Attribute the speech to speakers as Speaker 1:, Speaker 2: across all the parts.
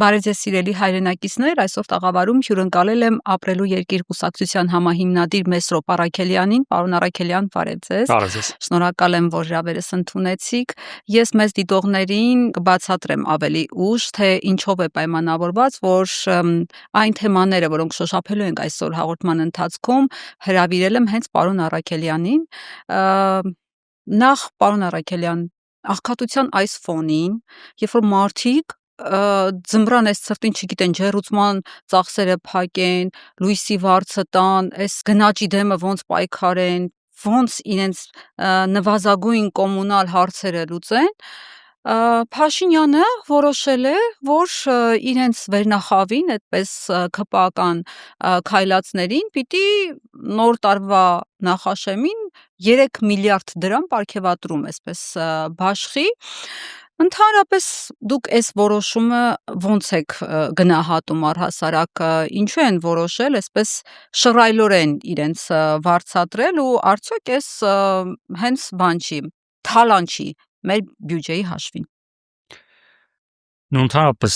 Speaker 1: Բարև ձեզ սիրելի հայրենակիցներ, այսօր տաղավարում հյուրընկալել եմ Ապրելու երկիր կուսակցության համահիմնադիր Մեսրոպ Առաքելյանին, պարոն Առաքելյան, բարև ձեզ։
Speaker 2: Բարև ձեզ։
Speaker 1: Շնորհակալ եմ, որ հրավերս ընդունեցիք։ Ես մեզ դիտողներին կբացատրեմ ավելի ուշ, թե ինչով է պայմանավորված, որ այն թեմաները, որոնք շոշափելու ենք այսօր հաղորդման ընթացքում, հրավիրել եմ հենց պարոն Առաքելյանին։ Նախ, պարոն Առաքելյան, աղքատության այս ֆոնին, երբ որ մարդիկ ձմռան այս ցրտին, չգիտեն, ջեռուցման ծախսերը փակեն, լույսի վարձը տան, այս գնաճի դեմը ոնց պայքարեն, ոնց իրենց նվազագույն կոմունալ հարցերը լուծեն, Փաշինյանը որոշել է, որ իրենց վերնախավին, այդպես ՔՊԱ-կան քայլածներին պիտի նոր տարվա նախաշեմին 3 միլիարդ դրամ պարգևատրում, այսպես բաշխի։ Ընդհանրապես դուք այս որոշումը ոնց եք գնահատում առհասարակ, ինչու են որոշել այսպես շռայլորեն իրենց վարձատրել ու արդյոք այս հենց բան չի, թալան չի մեր բյուջեի հաշվին։
Speaker 2: Ընդհանրապես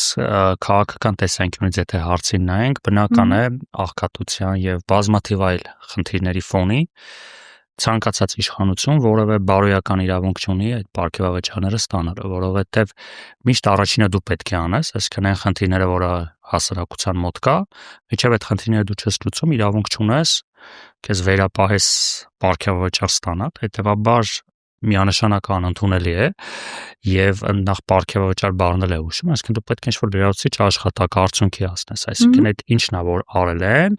Speaker 2: քաղաքական տեսանկյունից եթե հարցին նայենք, բնական է աղքատության եւ բազմաթիվ այլ խնդիրների ֆոնի ցանկացած իշխանություն որևէ բարոյական իրավունք չունի այդ պարգևավճարները ստանալու, որովհետեւ միշտ առաջինը դու պետք է անես, այսինքն այն խնդիրները, որը հասարակության մոտ կա, միջև այդ խնդիրները դու չես լուծում, իրավունք չունես քեզ վերապահես պարգևավճար ստանալ, հետեւաբար միանշանակ անընդունելի է եւ նախ պարգևավճար բառնել է ուշում, այսինքն դու պետք է ինչ-որ լրացուցիչ աշխատակ արդյունքի հասնես, այսինքն այդ ինչն է որ արել են,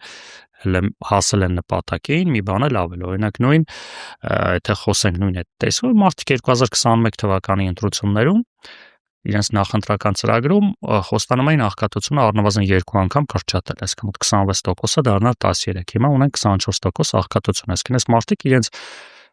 Speaker 2: հասել են նպատակին, մի բան էլ ավել, օրինակ նույն եթե խոսենք նույն այդ տեսքով, մարդիկ 2021 թվականի ընտրություններում իրենց նախընտրական ծրագրում խոստանում էին աղքատությունը առնվազն 2 անգամ կրճատել, այսինքն 26%-ը դառնալ 13, հիմա ունենք 24% աղքատություն, այսինքն այս մարդիկ իրենց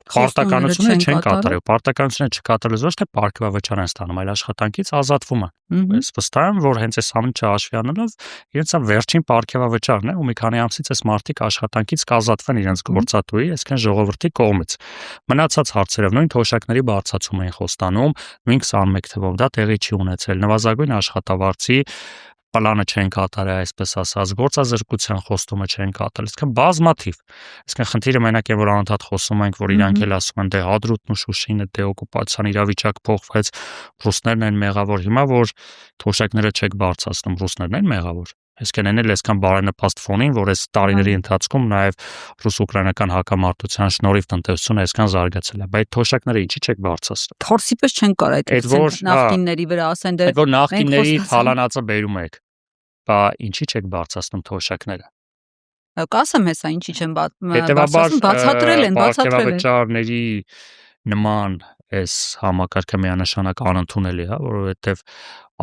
Speaker 2: պարտականությունը չեն կատարել, պարտականությունը չկատարելուց ոչ թե պարգևավճար են ստանում, այլ աշխատանքից ազատվում են։ Ես վստահ եմ, որ հենց այս ամենը հաշվի առնելով իրենց վերջին պարգևավճարն է ու մի քանի ամսից այս մարդիկ աշխատանքից կազատվեն իրենց գործատուի, այսինքն ժողովրդի կողմից։ Մնացած հարցերով նույն թոշակների բարձրացում են խոստանում, նույն 21 թվով դա տեղի չի ունեցել, նվազագույն աշխատավարձի պլանը չեն կատարել, այսպես ասած, գործազրկության խոստումը չեն կատարել, այսինքն բազմաթիվ։ Այսինքն խնդիրը մենակ է, որ անընդհատ խոսում ենք, որ իրանք էլ ասում են, դե Հադրութն ու Շուշինը դե օկուպացիան իրավիճակ փոխվեց, ռուսներն են մեղավոր, հիմա որ թոշակները չեք բարձրացնում, ռուսներն են մեղավոր։ Այսինքն այն էլ այսքան բարենպաստ ֆոնին, որ այս տարիների ընթացքում նաև ռուս-ուկրաինական հակամարտության շնորհիվ տնտեսությունը այսքան զարգացել է, բայց թոշակները ինչի չեք բարձրացնում։
Speaker 1: Թորսի պես չեն կարող այդ նախկինների վրա ասեն, դե
Speaker 2: որ նախկինների թալանածը բերում եք, բա ինչի չեք բարձրացնում թոշակները։
Speaker 1: Կասեմ հեսա ինչի չեն բարձրացնում, բացատրել են։
Speaker 2: Պարգևավճարների նման այս համակարգը միանշանակ անընդունելի է, որովհետև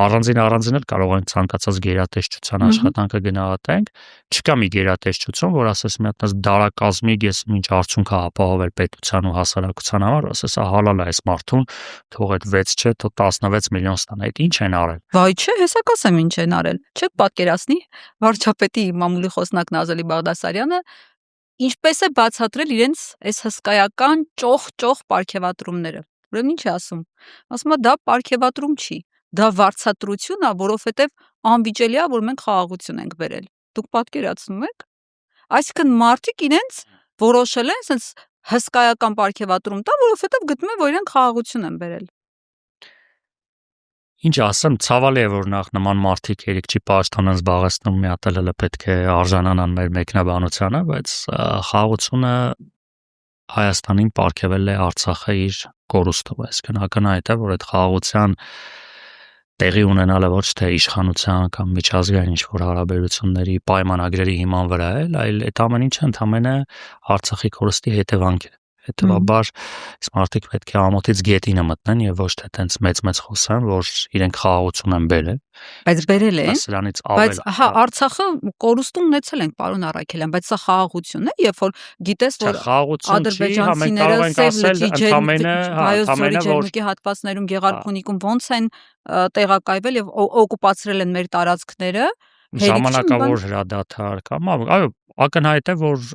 Speaker 2: առանձին էլ կարող են ցանկացած գերատեսչության աշխատանքը գնահատենք, չկա մի գերատեսչություն, որ ասես մի հատ դարակազմիկ ես ինչ արդյունք է ապահովել պետության ու հասարակության համար, ասես հալալ է այս մարդուն, թող այդ 6 չէ, թող 16 միլիոն ստանա, այդ ինչ են արել։
Speaker 1: Վայ չէ, հեսա կասեմ ինչ են արել։ Չեք պատկերացնի վարչապետի մամուլի խոսնակ Նազելի Բաղդասարյանը ինչպես է բացատրել իրենց այս հսկայական ճոխ պարգևատրումները։ Ուրեմն ինչ է ասում։ Ասում է դա պարգևատրում չի, դա վարձատրություն է, որովհետև անվիճելի է, որ մենք խաղաղություն ենք բերել։ Դուք պատկերացնում եք։ Այսինքն մարդիկ իրենց որոշել են sense հսկայական պարգևատրում տա, որովհետև գտնում են, որ իրենք խաղաղություն են բերել։
Speaker 2: Ինչ ասեմ, ցավալի է, որ նախ նման մարդիկ երեք չի պաշտոնն զբաղեցնում, մի հատ էլ պետք է արժանանան մեր մեկնաբանությանը, բայց խաղաղությունը Հայաստանին պարգևել է Արցախը իր կորուստով, այսինքն ակնհայտ է, որ այդ խաղաղության տեղի ունենալը ոչ թե իշխանության կամ միջազգային ինչ-որ հարաբերությունների պայմանագրերի հիման վրա է, այլ այդ ամեն ինչը ընդամենը Արցախի կորուստի հետևանք է։ Հետևաբար այս մարդիկ պետք է ամոթից գետինը մտնեն եւ ոչ թե տենց մեծ խոսեն, որ իրենք խաղաղություն են բերել։
Speaker 1: Բայց բերել են։
Speaker 2: Սրանից
Speaker 1: բայց հա, Արցախը կորուստում ունեցել ենք, պարոն Առաքելյան, բայց սա խաղաղություն է, երբ որ գիտես, որ ադրբեջանցիները Սևլջի ջերմուկի հատվածներում Գեղարքունիքում ոնց են տեղակայվել եւ օկուպացրել են մեր տարածքները։
Speaker 2: Ժամանակավոր հրադադար կամ այո, ակնհայտ է, որ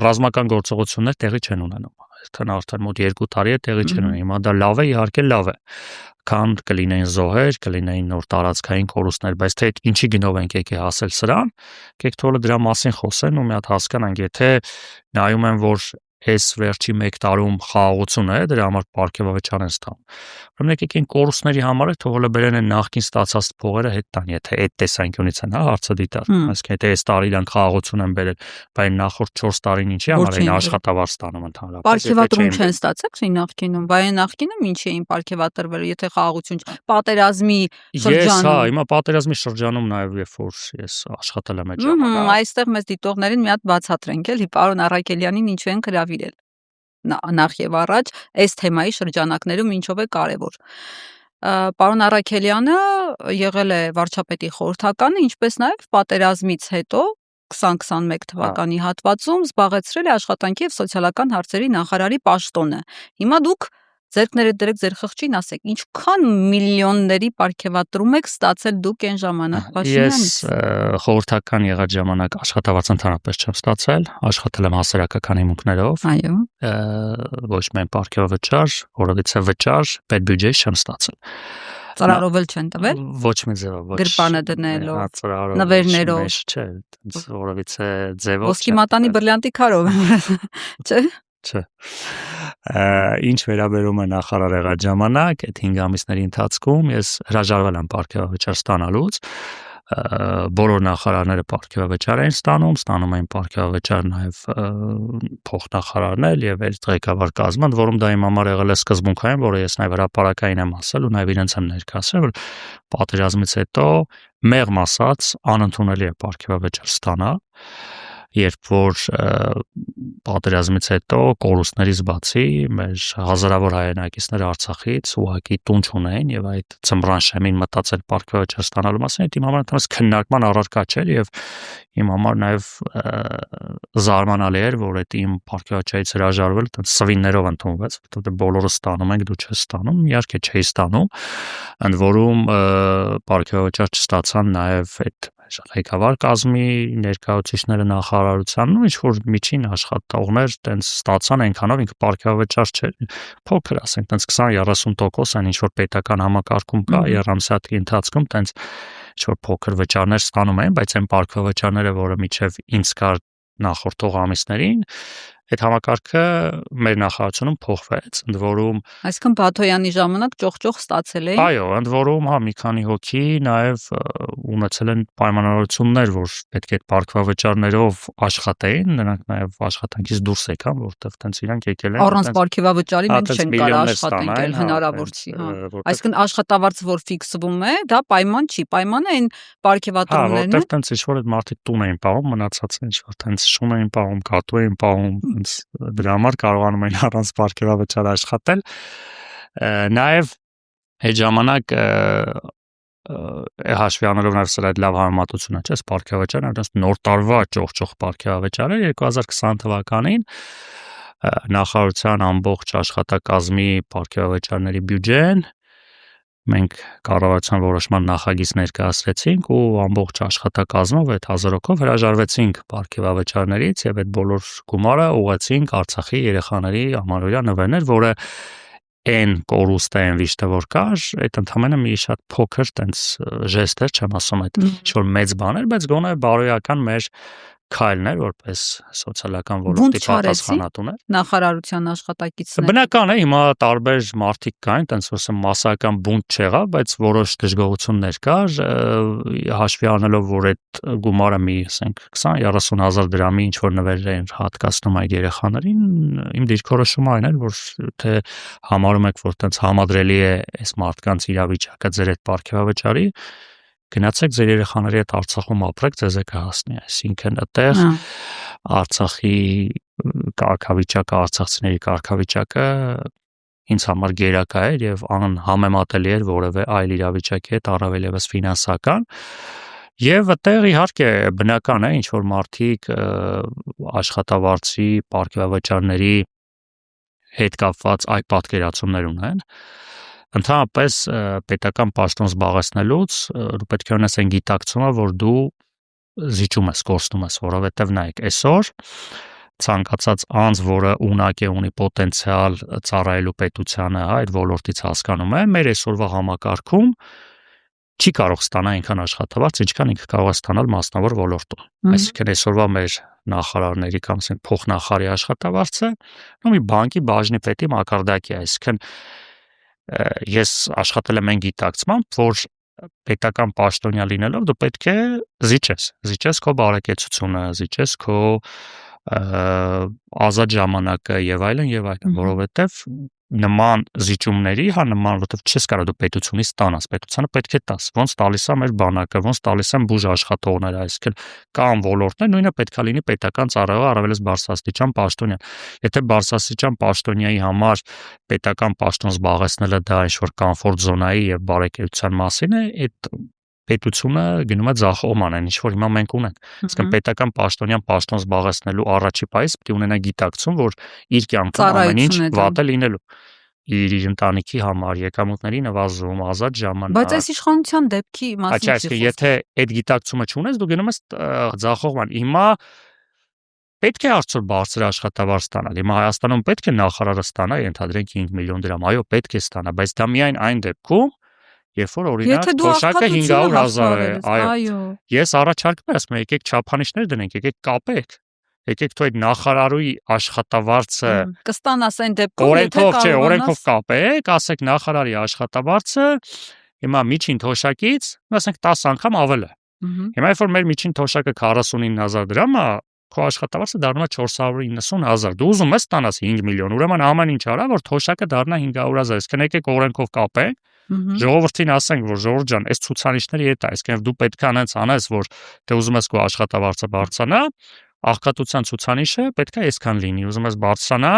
Speaker 2: ռազմական գործողություններ տեղի չեն ունենում։ արդեն մոտ 2 տարի է տեղի չեն ունի։ Հիմա դա լավ է, իհարկե լավ է։ Քան կլինեին զոհեր, կլինեին նոր տարածքային կորուստներ, բայց թե ինչի գնով ենք եկել հասել սրան, եկեք թողը դրա մասին խոսեն ու մի հատ հասկանանք, եթե նայում են, որ այս վերջի 1 տարում խաղաղություն է, դրա համար պարգևավճար են ստանում։ Ուրեմն եկեք այն կորուստների համար է թողը բերեն են նախքին ստացած փողերը հետ տան, եթե այդ տեսանկյունից են, հարցը դիտար։ Այսինքն եթե այս տարի իրանք խաղաղություն են բերել, բայց նախորդ 4 տարին ինչի համար են աշխատավարձ ստանում ընդհանրապես։
Speaker 1: Պարգևատրում չեն ստացել ի նախկինում, բայց նախկինում ինչ էին պարգևատրվել, եթե խաղաղություն պատերազմի շրջանում։
Speaker 2: Ես, հիմա պատերազմի շրջանում նաև երբ որ ես աշխատել եմ այդ ժամանակ։
Speaker 1: Այստեղ մեզ դիտողներին մի հատ բացատրենք, էլի, պարոն Առաքելյանին ինչու են հրավիրել։ Նախ եւ առաջ այս թեմայի շրջանակներում ինչով է կարևոր։ Պարոն Առաքելյանը եղել է վարչապետի խորհրդականը, ինչպես նաև պատերազմից հետո 2021 թվականի հատվածում զբաղեցրել է աշխատանքի եւ սոցիալական հարցերի նախարարի պաշտոնը։ Հիմա դուք ձերքները դրեք ձեր խղճին, ասեք, ինչքան միլիոնների պարգևատրում եք ստացել դուք այն ժամանակ Փաշինյանից։
Speaker 2: Ես խորհրդական եղած ժամանակ աշխատավարձ ընդհանրապես չեմ ստացել, աշխատել եմ հասարակական հիմունքներով։
Speaker 1: Այո։
Speaker 2: Ոչ միայն պարգևավճար, որովհետեւ վճար, պետբյուջեից չեմ ստացել։
Speaker 1: Ծրարով էլ չեն տվել։
Speaker 2: Ոչ մի ձևով, ոչ։
Speaker 1: Գրպանը դնելով, նվերներով,
Speaker 2: չէ, որովհետեւ ձևով։
Speaker 1: Ոսկի մատանի բրլյանտի քարով, չէ։
Speaker 2: Չէ։ Ինչ վերաբերում է նախարար եղած ժամանակ, այդ 5 ամիսների ընթացքում ես հրաժարվել եմ պարգևավճար ստանալուց։ Բոլոր նախարարները պարգևավճար են ստանում էին պարգևավճար նաև փոխնախարարներ եւ այդ ղեկավար կազմը, որում դա իմ համար եղել է սկզբունքային, որը ես նաև հրապարակային եմ ասել ու նաև իրենց եմ ներկայացրել, որ պատերազմից հետո մեղմ ասած անընդունելի է պարգևավճար ստանալ, երբ որ պատերազմից հետո կորուստներից բացի մեր հազարավոր հայրենակիցները Արցախից ուղղակի տուն չունեն եւ այդ ծմրան շեմին մտածել պարգևավճար ստանալու մասին իմ համար ընդհանրապես քննարկման առարկա չէր եւ իմ համար նաեւ զարմանալի էր, որ այդ իմ պարգևավճարից հրաժարվել սվիններով ընդունվեց, որովհետեւ բոլորը ստանում ենք, դու չես ստանում, իհարկե չէի ստանում, ընդ որում պարգևավճար չստացան նաեւ այդ ղեկավար կազմի ներկայացուցիչները նախարարության ու ինչ որ միջին աշխատողներ տենց ստացան այնքանով ինքը պարգևավճար չէր փոքր ասենք տենց 20-30% այն ինչ որ պետական համակարգում կա երամսյաթի ընթացքում տենց ինչ որ փոքր վճարներ ստանում են, բայց այն պարգևավճարները, որը միջև ինձ կար նախորդող ամիսներին այդ համակարգը մեր նախարարությունում փոխվեց, ընդ որում
Speaker 1: այսինքն Բաթոյանի ժամանակ ճոխ ստացել էին։
Speaker 2: Այո, ընդ որում մի քանի հոգի նաև ունեցել են պայմանավորություններ, որ պետք է պարգևավճարներով աշխատեին, նրանք նաև աշխատանքից դուրս եկան, որտեղ տենց իրանք եկել են
Speaker 1: առանց պարգևավճարի մենք չենք կարող աշխատել, հնարավոր չի, Այսինքն աշխատավարձ, որ ֆիքսվում է, դա պայման չի, պայմանը այն պարգևատրումներն են։
Speaker 2: Որտեղ տենց ինչ որ այդ մարդիկ տուն էին պահում, մնացածը ինչ որ տենց շուն էին պահում, կատու էին պահում դրա համար կարողանում են առանց պարգևավճար աշխատել նաև այդ ժամանակ հաշվի առնելով նաև սրա այդ լավ համեմատությունը չէ պարգևավճարը այնպես նոր տարվա ճոխ պարգևավճարը 2020 թվականին նախարարության ամբողջ աշխատակազմի պարգևավճարների բյուջեն մենք կառավարության որոշման նախագիծ ներկայացրեցինք ու ամբողջ աշխատակազմով 8000 հոգով հրաժարվեցինք պարգևավճարներից եւ այդ բոլոր գումարը ուղղեցինք Արցախի երեխաների ամառօրյա նվերներ, որը այն կորուստը այն վիշտը որ կար, այդ ընդհանրապես մի շատ փոքր տենց ժեստ էր, չեմ ասում այդ ինչ որ մեծ բան էր, բայց գոնե բարոյական մեր քայլներ որպես սոցիալական ոլորտի պատասխանատուներ
Speaker 1: նախարարության աշխատակիցներ
Speaker 2: բնական է հիմա տարբեր մարդիկ կային տենց որ մասսայական բունտ չեղավ բայց որոշ դժգոհություններ կար հաշվի առնելով որ այդ գումարը մի ասենք 20-30 հազար դրամի ինչ որ նվեր են հատկացնում այդ երեխաներին իմ դիրքորոշումը այն էր որ թե համարում եք որ տենց համադրելի է այս մարդկանց իրավիճակը ձեր այդ պարգևավճարի գնացեք ձեր երեխաների հետ Արցախում ապրեք, ձեզ է կհասնի, այսինքն այդտեղ Արցախի կարգավիճակը, արցախցիների կարգավիճակը ինձ համար գերակա էր եւ անհամեմատելի էր որևէ այլ իրավիճակի հետ, առավել եւս ֆինանսական։ Եվ այդտեղ իհարկե բնական է ինչ որ մարդիկ աշխատավարձի, պարգևավճարների հետ կապված այլ պատկերացումներ ունեն։ Ընդհանրապես պետական պաշտոն զբաղեցնելուց դու պետք է ունես այն գիտակցումը, որ դու զիջում ես, կորցնում ես, որովհետև նայեք, այսօր ցանկացած անձ, որը ունակ է ունի պոտենցիալ ծառայելու պետությանը, այդ ոլորտից հասկանում է, մեր այսօրվա համակարգում չի կարող ստանալ այնքան աշխատավարձ, ինչքան ինքը կարող է ստանալ մասնավոր ոլորտում։ Այսինքն այսօրվա մեր նախարարների կամ ասենք փոխնախարարի աշխատավարձը մի բանկի բաժնի պետի մակարդակի է, այսինքն ես աշխատել եմ այն գիտակցմամբ, որ պետական պաշտոնյա լինելով դու պետք է զիջես քո բարեկեցությունը, զիջես քո ազատ ժամանակը եւ այլն, որովհետեւ նման զիջումների, որովհետեւ չես կարող դու պետությունից ստանաս, պետությանը պետք է տաս, ոնց տալիս է մեր բանակը, ոնց տալիս են բուժ աշխատողները, այսինքն կան ոլորտներ, նույնը պետքա լինի պետական ծառայող, առավելից բարձրաստիճան պաշտոնյա։ Եթե բարձրաստիճան պաշտոնյայի համար պետական պաշտոն զբաղեցնելը դա ինչ-որ կոմֆորտ զոնայի եւ բարեկեցության մասին է, այդ պետությունը գնում է ձախողման, ինչ որ հիմա մենք ունենք։ Իսկ պետական պաշտոնյան պաշտոն զբաղեցնելու առաջի պայից պետք է ունենա գիտակցություն, որ իր կյանքում ամեն ինչ վատ է լինելու։ Իր ընտանիքի համար եկամուտների նվազում, ազատ ժամանակ։
Speaker 1: Բայց այս իշխանության դեպքի մասին
Speaker 2: չի խոսքը։ Եթե այդ գիտակցումը չունես, դու գնում ես ձախողման։ Հիմա պետք է արդյոք բարձր աշխատավարձ ստանալ։ Հիմա Հայաստանում պետք է նախարարը ստանա, ենթադրենք 5 միլիոն դրամ։ Այո, պետք է ստանա, բայց դա միայն այն դեպքում, երբ որ օրինակ թոշակը 500,000 է, այո։ Ես առաջարկում եմ, ասում եմ, եկեք չափանիշներ դնենք, եկեք կապեք։ Եկեք թող այդ նախարարուի աշխատավարձը
Speaker 1: կստանաս այն դեպքում, եթե
Speaker 2: օրենքով կապեք, ասեք նախարարի աշխատավարձը հիմա միջին թոշակից, ասենք 10 անգամ ավել է։ Հիմա երբ որ մեր միջին թոշակը 49,000 դրամ է, քո աշխատավարձը դառնում է 490,000։ Դու ուզում ես ստանաս 5 միլիոն, ուրեմն ամեն ինչ արա, որ թոշակը դառնա 500,000։ Իսկ եկեք օրենքով կապենք, ժողովրդին ասենք, որ ժողովուրդ ջան, այս ցուցանիշների հետ է, այսինքն դու պետք է անես անես, որ դե ուզում ես քո աշխատավարձը բարձրանա, աղքատության ցուցանիշը պետք է այսքան լինի, ուզում ես բարձրանա,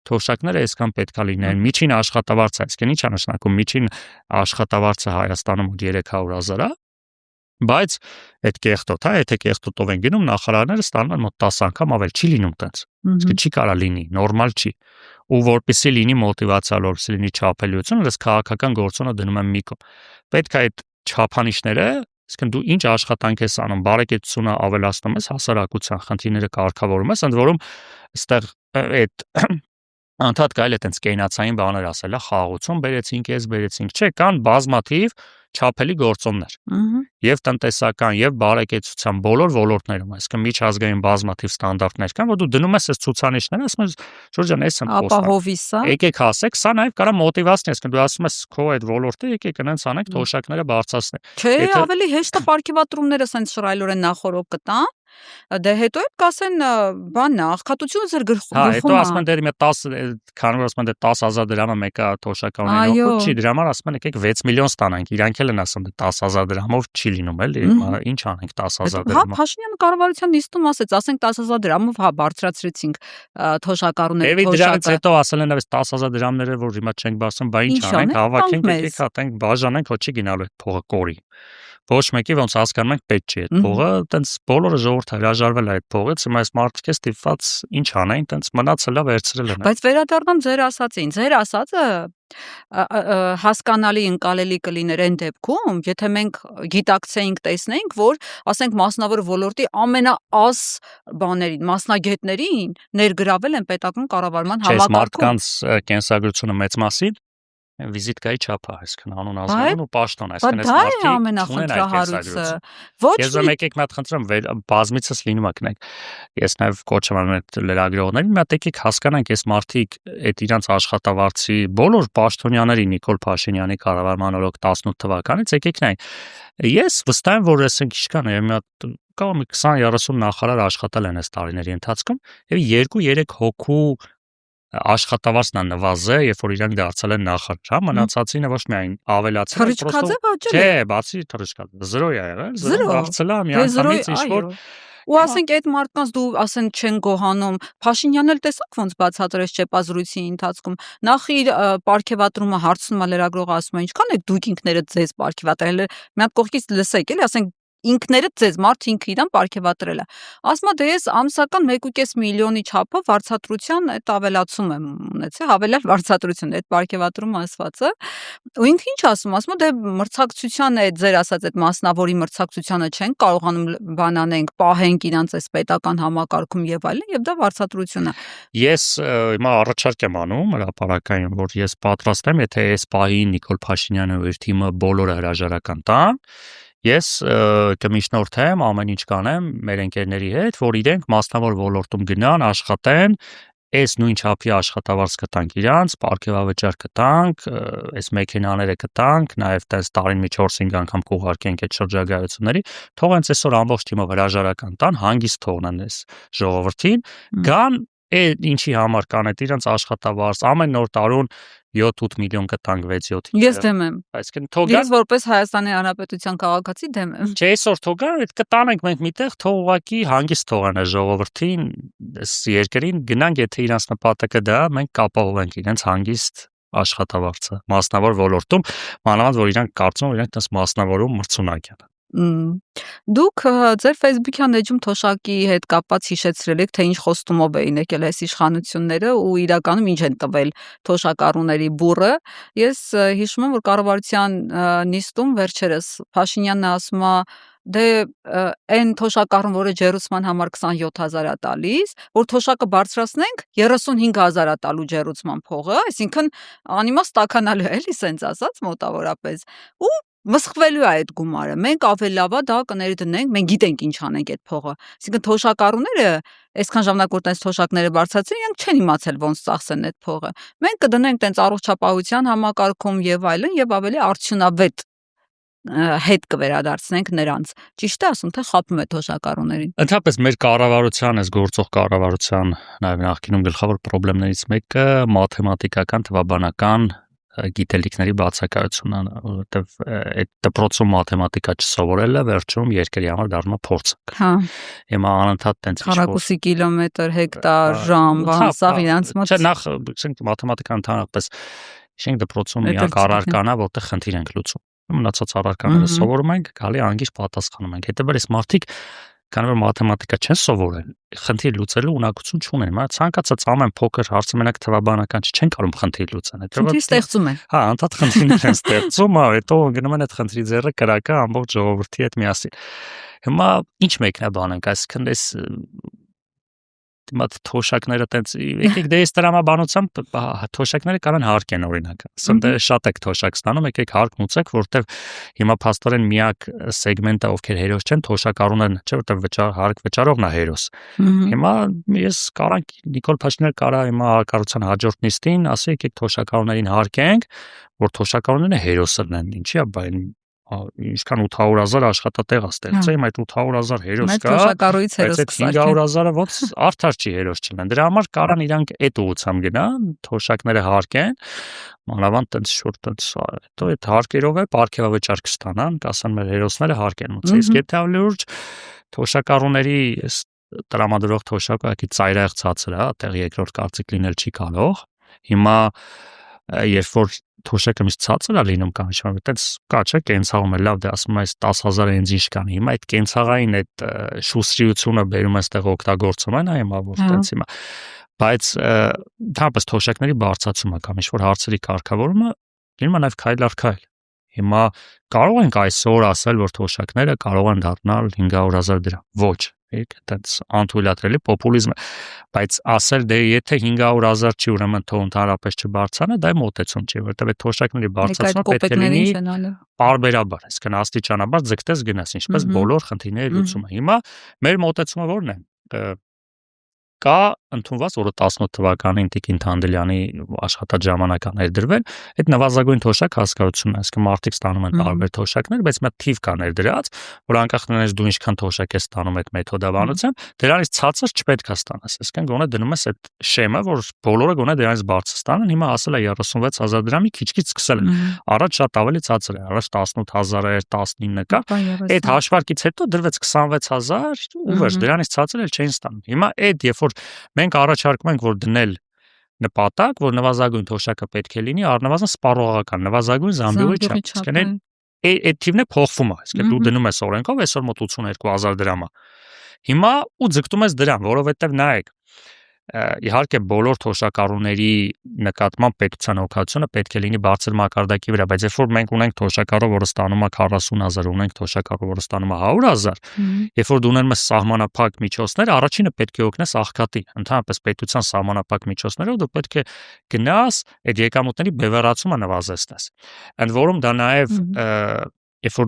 Speaker 2: թոշակները այսքան պետք է լինեն։ Միջին աշխատավարձը, այսինքն ի՞նչ է նշանակում միջին աշխատավարձը Հայաստանում 300,000 է, բայց այդ կեղտոտ, եթե կեղտոտով են գնում, նախարարները ստանում են մոտ 10 անգամ ավել, չի լինում տենց։ Իսկ չի կարա լինի, նորմալ չի։ Ու որպեսզի լինի մոտիվացիա, որպեսզի լինի չափելիություն, ես քաղաքական գործոնը դնում եմ մի կողմ։ Պետք է այդ չափանիշները, այսինքն դու ինչ աշխատանք ես անում, բարեկեցությունը ավելացնում ես, հասարակության խնդիրները կարգավորում ես, ընդ որում այստեղ այդ անդադ կարելի է տենց կենացային բաներ ասել, խաղաղություն բերեցինք, չէ, կան բազմաթիվ չափելի գործոններ։ Եվ տնտեսական, եւ բարեկեցության բոլոր ոլորտներում, այսինքն միջազգային բազմաթիվ ստանդարտներ կան, որ դու դնում ես այս ցուցանիշները, ասում ես, Ժորժան, այս են խոսքը։
Speaker 1: Ապահովի սա։
Speaker 2: Եկեք ասեք, սա նաեւ կարա մոտիվացնի, այսինքն դու ասում ես քո այդ ոլորտը, եկեք այնց անենք, թոշակները բարձրացնենք։
Speaker 1: Չէ, ավելի հեշտ է պարգևատրումները սենց շռայլորեն նախորոք կտան։ Դե հետո էլ կասեն բանն է, աղքատությունը ձեր գլխում է։
Speaker 2: Հետո ասում են դեր իմը 10, քանի որ ասում են 10,000 դրամը մեկը թոշական ունի, օգուտ չի, դրա համար ասում են եկեք 6 միլիոն ստանանք, իրանք էլ են ասում 10,000 դրամով չի լինում էլի, ինչ անենք 10,000 դրամով։
Speaker 1: Հա, Փաշինյանը կառավարության նիստում ասեց, ասենք 10,000 դրամով, հա, բարձրացրեցինք թոշակառուների թոշակը։
Speaker 2: Դրանից հետո ասել են այս 10,000 դրամները, որ հիմա չենք բարձրում, բա ինչ անենք, հավաքենք, եկեք հատենք, բաժանենք, ոչ չի գնալու այդ փողը կորի։ Ոչ մեկի ոնց հասկանում ենք պետք չի այդ փողը, տենց բոլորը ժողովուրդը հրաժարվել է այդ փողից, հիմա այս մարդիկ է ստիպված ինչ անեն, տենց մնացել է վերցրել են։
Speaker 1: Բայց վերադառնամ ձեր ասածին, ձեր ասածը հասկանալի ընկալելի կլիներ այն դեպքում, եթե մենք գիտակցեինք, տեսնեինք, որ ասենք մասնավոր ոլորտի ամենաաս բաներին, մասնագետներին ներգրավել են պետական կառավարման համակարգում։
Speaker 2: Չէ, մարդկանց կենսագրությունը մեծ մասին վիզիտկայի չափ է, այսինքն անուն ազգանուն ու պաշտոն, այսինքն այս մարդիկ
Speaker 1: ամենախնդրահարույցը։ Ոչ
Speaker 2: մի եկեք մի հատ խնդրեմ, բազմիցս լինում է կնենք։ Ես նաև կոչում եմ այդ լրագրողներին, մի հատ եկեք հասկանանք, այս մարդիկ այդ իրանց աշխատավարձի բոլոր պաշտոնյաների Նիկոլ Փաշինյանի կառավարման օրոք 18 թվականից եկեք նայ։ Ես վստահ եմ, որ ասենք իշքան է, մի հատ կամ 20-30 նախարար աշխատել են այս տարիների ընթացքում եւ 2-3 հոգու աշխատավարձն է նվազել, երբ որ իրանք դարձել են նախարար, հա, մնացածինը ոչ միայն ավելացել,
Speaker 1: չէ,
Speaker 2: բացի թռիչքաձե 0 է եղել, բարձել է միանգամից ինչ-որ
Speaker 1: ու ասենք այդ մարդկանց դու ասենք չեն գոհանում, Փաշինյանն էլ տեսակ ոնց բացատրեց ճեպազրույցի ընթացքում, նախ իր պարգևատրումը հարցնում է լրագրողը, ասում է ինչքան եք դուք ինքներդ ձեզ պարգևատրել, մի հատ կողքից լսեք, էլի ասենք ինքներդ ձեզ մարդ ինքը իրան պարգևատրել է։ Ասում է դե ես ամսական 1.5 միլիոնի չափով վարձատրության այդ ավելացում եմ ունեցել, հավելյալ վարձատրություն այդ պարգևատրումը ասվածը։ Ու ինքը ինչ ասում է դե մրցակցության այդ ձեր ասած այդ մասնավորի մրցակցությանը չեն կարողանում բան անենք, պահենք իրանց այս պետական համակարգում եւ այլն, եւ դա վարձատրություն է։
Speaker 2: Ես հիմա առաջարկ եմ անում հրապարակային, որ ես պատրաստ եմ, եթե այս պահին Նիկոլ Փաշինյանը ու իր թիմը բոլորը հրաժարական տան, ես կմիշնորթեմ, ամեն ինչ կանեմ մեր ընկերների հետ, որ իրենք մասնավոր ոլորտում գնան, աշխատեն, այս նույն չափի աշխատավարձ կտանք իրանց, պարգևավճար կտանք, այս մեքենաները կտանք, նաև տես տարին մի 4-5 անգամ կուղարկենք այդ շրջագայությունների, թող հենց այսօր ամբողջ թիմով հրաժարական տան, հանգիստ թողնեն այս ժողովրդին, գան ինչի համար կանետ իրանց աշխատավարձ, ամեն նոր տարուն 7-8 միլիոն կտանք 6-7.
Speaker 1: Ես դեմ եմ։
Speaker 2: Այսինքն թողան
Speaker 1: Ես որպես Հայաստանի Հանրապետության քաղաքացի դեմ եմ։
Speaker 2: Չէ, այսօր թողան, այդ կտանենք մենք միտեղ, թող ուղակի հանգիստ թողան ժողովրդին, այս երկրին գնանք, եթե իրանց նպատակը դա, մենք կապահովենք իրենց հանգիստ աշխատավարձը, մասնավոր ոլորտում, մանավանդ որ իրանք կարծում են իրենք դες մասնավորում մրցունակ են։
Speaker 1: Դուք ձեր Facebook-յան էջում թոշակի հետ կապված հիշեցրել եք, թե ինչ խոստումով էին եկել այս իշխանությունները ու իրականում ինչ են տվել թոշակառուների բուռը։ Ես հիշում եմ, որ կառավարության նիստում վերջերս Փաշինյանն ասում է դե այն թոշակառուն, որը ջերուցման համար 27,000 է տալիս, որ թոշակը բարձրացնենք 35,000 է տալու ջերուցման փողը, այսինքն անիմաստ տաքանալու է, էլի սենց ասած մոտավորապես։ Ու մսխվելու է այդ գումարը։ Մենք ավելի լավա դա կներդնենք, մենք գիտենք ինչ անենք այդ փողը։ Այսինքն թոշակառուները այսքան ժամանակ որ տես թոշակները բարձրացրին, իրենք չեն իմացել ոնց ծախսեն այդ փողը։ Մենք կդնենք տենց առողջապահության համակարգում եւ այլն եւ ավելի արդյունավետ հետ կվերադարձնենք նրանց։ Ճիշտ է ասում, թե խափում է թոշակառուներին։
Speaker 2: Ընդհանրապես մեր կառավարության, այս գործող կառավարության նաև նախկինում գլխավոր խնդիրներից մեկը մաթեմատիկական, թվաբանական գիտելիքների բացակայությունն է, որովհետև այդ դպրոցում մաթեմատիկա չսովորելը վերջում երկրի համար դառնում է փորձանք։
Speaker 1: Հա։
Speaker 2: Հիմա անընդհատ տենց
Speaker 1: քառակուսի կիլոմետր, հեկտար, ժամ, բան, սաղ իրանց մոտ։
Speaker 2: Չէ, նախ ասենք մաթեմատիկան ընդհանրապես շենք դպրոցում միակ առարկանա, որտեղ խնդիր ենք լուծում։ Մնացած առարկաները սովորում ենք, գալի անգիշ պատասխանում ենք։ Հետևաբար այս մարդիկ քանի որ մաթեմատիկա չեն սովորել, խնդիր լուծելու ունակություն չունեն։ Մա ցանկացած ամեն փոքր հարցը մենակ թվաբանական չեն կարող խնդիր լուծեն։
Speaker 1: Խնդիր ստեղծում են։
Speaker 2: Հա, անդադ խնդիրներ են ստեղծում, հետո գնում են այդ խնդրի ձեռը կրակը ամբողջ ժողովրդի հետ միասին։ Հիմա ինչ մեկնաբանենք, այսինքն այս մատ թոշակները տենց եկեք դե այս տրամաբանությամբ թոշակները կարող են հարկ են օրինակ ասեմ դե շատ եք թոշակ ստանում եկեք հարկ մուծեք որտեվ հիմա փաստորեն միակ սեգմենտը ովքեր հերոս չեն թոշակառուն են չէ որտեվ հարկ վճարողն է հերոս հիմա ես կարանք Նիկոլ Փաշինյանը կարա հիմա կառավարության հաջորդ նիստին ասի եկեք թոշակառուներին հարկենք որ թոշակառուները հերոսը լինեն ինչի՞ է բայն ինչքան 800,000 աշխատատեղ է ստեղծել, իմ այդ 800,000 հերոս կա, բայց այդ 500,000-ը ոնց արդար չի հերոս չլինեն։ Դրա համար կարան իրանք այդ ուղղությամբ գնան, թոշակները հարկեն, մանավանդ տենց շուտ տենց, հետո այդ հարկերով է պարգևավճար կստանան, կասան մեր հերոսները հարկ են մուծել։ Իսկ եթե ավելի լուրջ թոշակառուների տրամադրող թոշակը այդի ծայրահեղ ցածր է, այդտեղ երկրորդ կարծիք լինել չի կարող։ Հիմա երբ որ թոշակը միշտ ցածր է լինում կանչում, այդպես կա չէ կենցաղում է լավ դե ասում այս 10,000 ինձ ինչ կանի։ Հիմա այդ կենցաղային այդ շուստրիությունը բերում այստեղ օգտագործում են, հիմա որ տենց հիմա։ Բայց ընդհանրապես թոշակների բարձրացումը կամ ինչ-որ հարցերի կարգավորումը լինում է նաև քայլ առ քայլ։ Հիմա կարող ենք այսօր ասել, որ թոշակները կարող են դառնալ 500,000 դրամ։ Ոչ, այդպես անթույլատրելի պոպուլիզմ է, բայց ասել դե եթե 500,000 չի ուրեմն թող ընդհանրապես չբարձրանա, դա մոտեցում չի, որովհետև այդ թոշակների բարձրացումը պետք է լինի պարբերաբար, այսինքն աստիճանաբար ձգտես գնաս, ինչպես բոլոր խնդիրների լուծումը։ Հիմա մեր մոտեցումը ո՞րն է։ Կա ընդունված, որը 18 թվականին Տիկին Թանդելյանի աշխատած ժամանակ ներդրվել, այդ նվազագույն թոշակ հասկացությունն է, այսինքն մարդիկ ստանում են տարբեր թոշակներ, բայց մի թիվ կա ներդրած, որ անկախ նրանից դու ինչքան թոշակ ես ստանում այդ մեթոդաբանությամբ, դրանից ցածր չպետք է ստանաս, այսինքն գոնե դնում ես այդ շեմը, որ բոլորը գոնե դրանից բարձր ստանան, հիմա ասել է 36,000 դրամի քիչ-քիչ սկսել են, առաջ շատ ավելի ցածր է, առաջ 18,000 էր, 19 կա, այդ հաշվարկից հետո դրվեց 26,000 ու վերջ, դրանից ցածր էլ չէին ստանում։ Հիմա այդ երբ որ մենք առաջարկում ենք, որ դնել նպատակ, որ նվազագույն թոշակը պետք է լինի առնվազն սպառողական, նվազագույն զամբյուղի չափ։ այդ թիվն է փոխվում է, այսինքն դու դնում ես օրենքով այսօր մոտ 82000 դրամ է։ Հիմա ու ձգտում ես դրան, որովհետև նայեք, իհարկե բոլոր թոշակառուների նկատմամբ պետության օգնությունը պետք է լինի բարձր մակարդակի վրա, բայց երբ որ մենք ունենք թոշակառու, որը ստանում է 40000, ունենք թոշակառու, որը ստանում է 100000, երբ որ դու ունում ես սահմանափակ միջոցներ, առաջինը պետք է օգնես աղքատին, ընդհանրապես պետության սահմանափակ միջոցներով դու պետք է գնաս այդ եկամուտների բևեռացումը նվազեցնես։ Ընդ որում դա նաև Երբ որ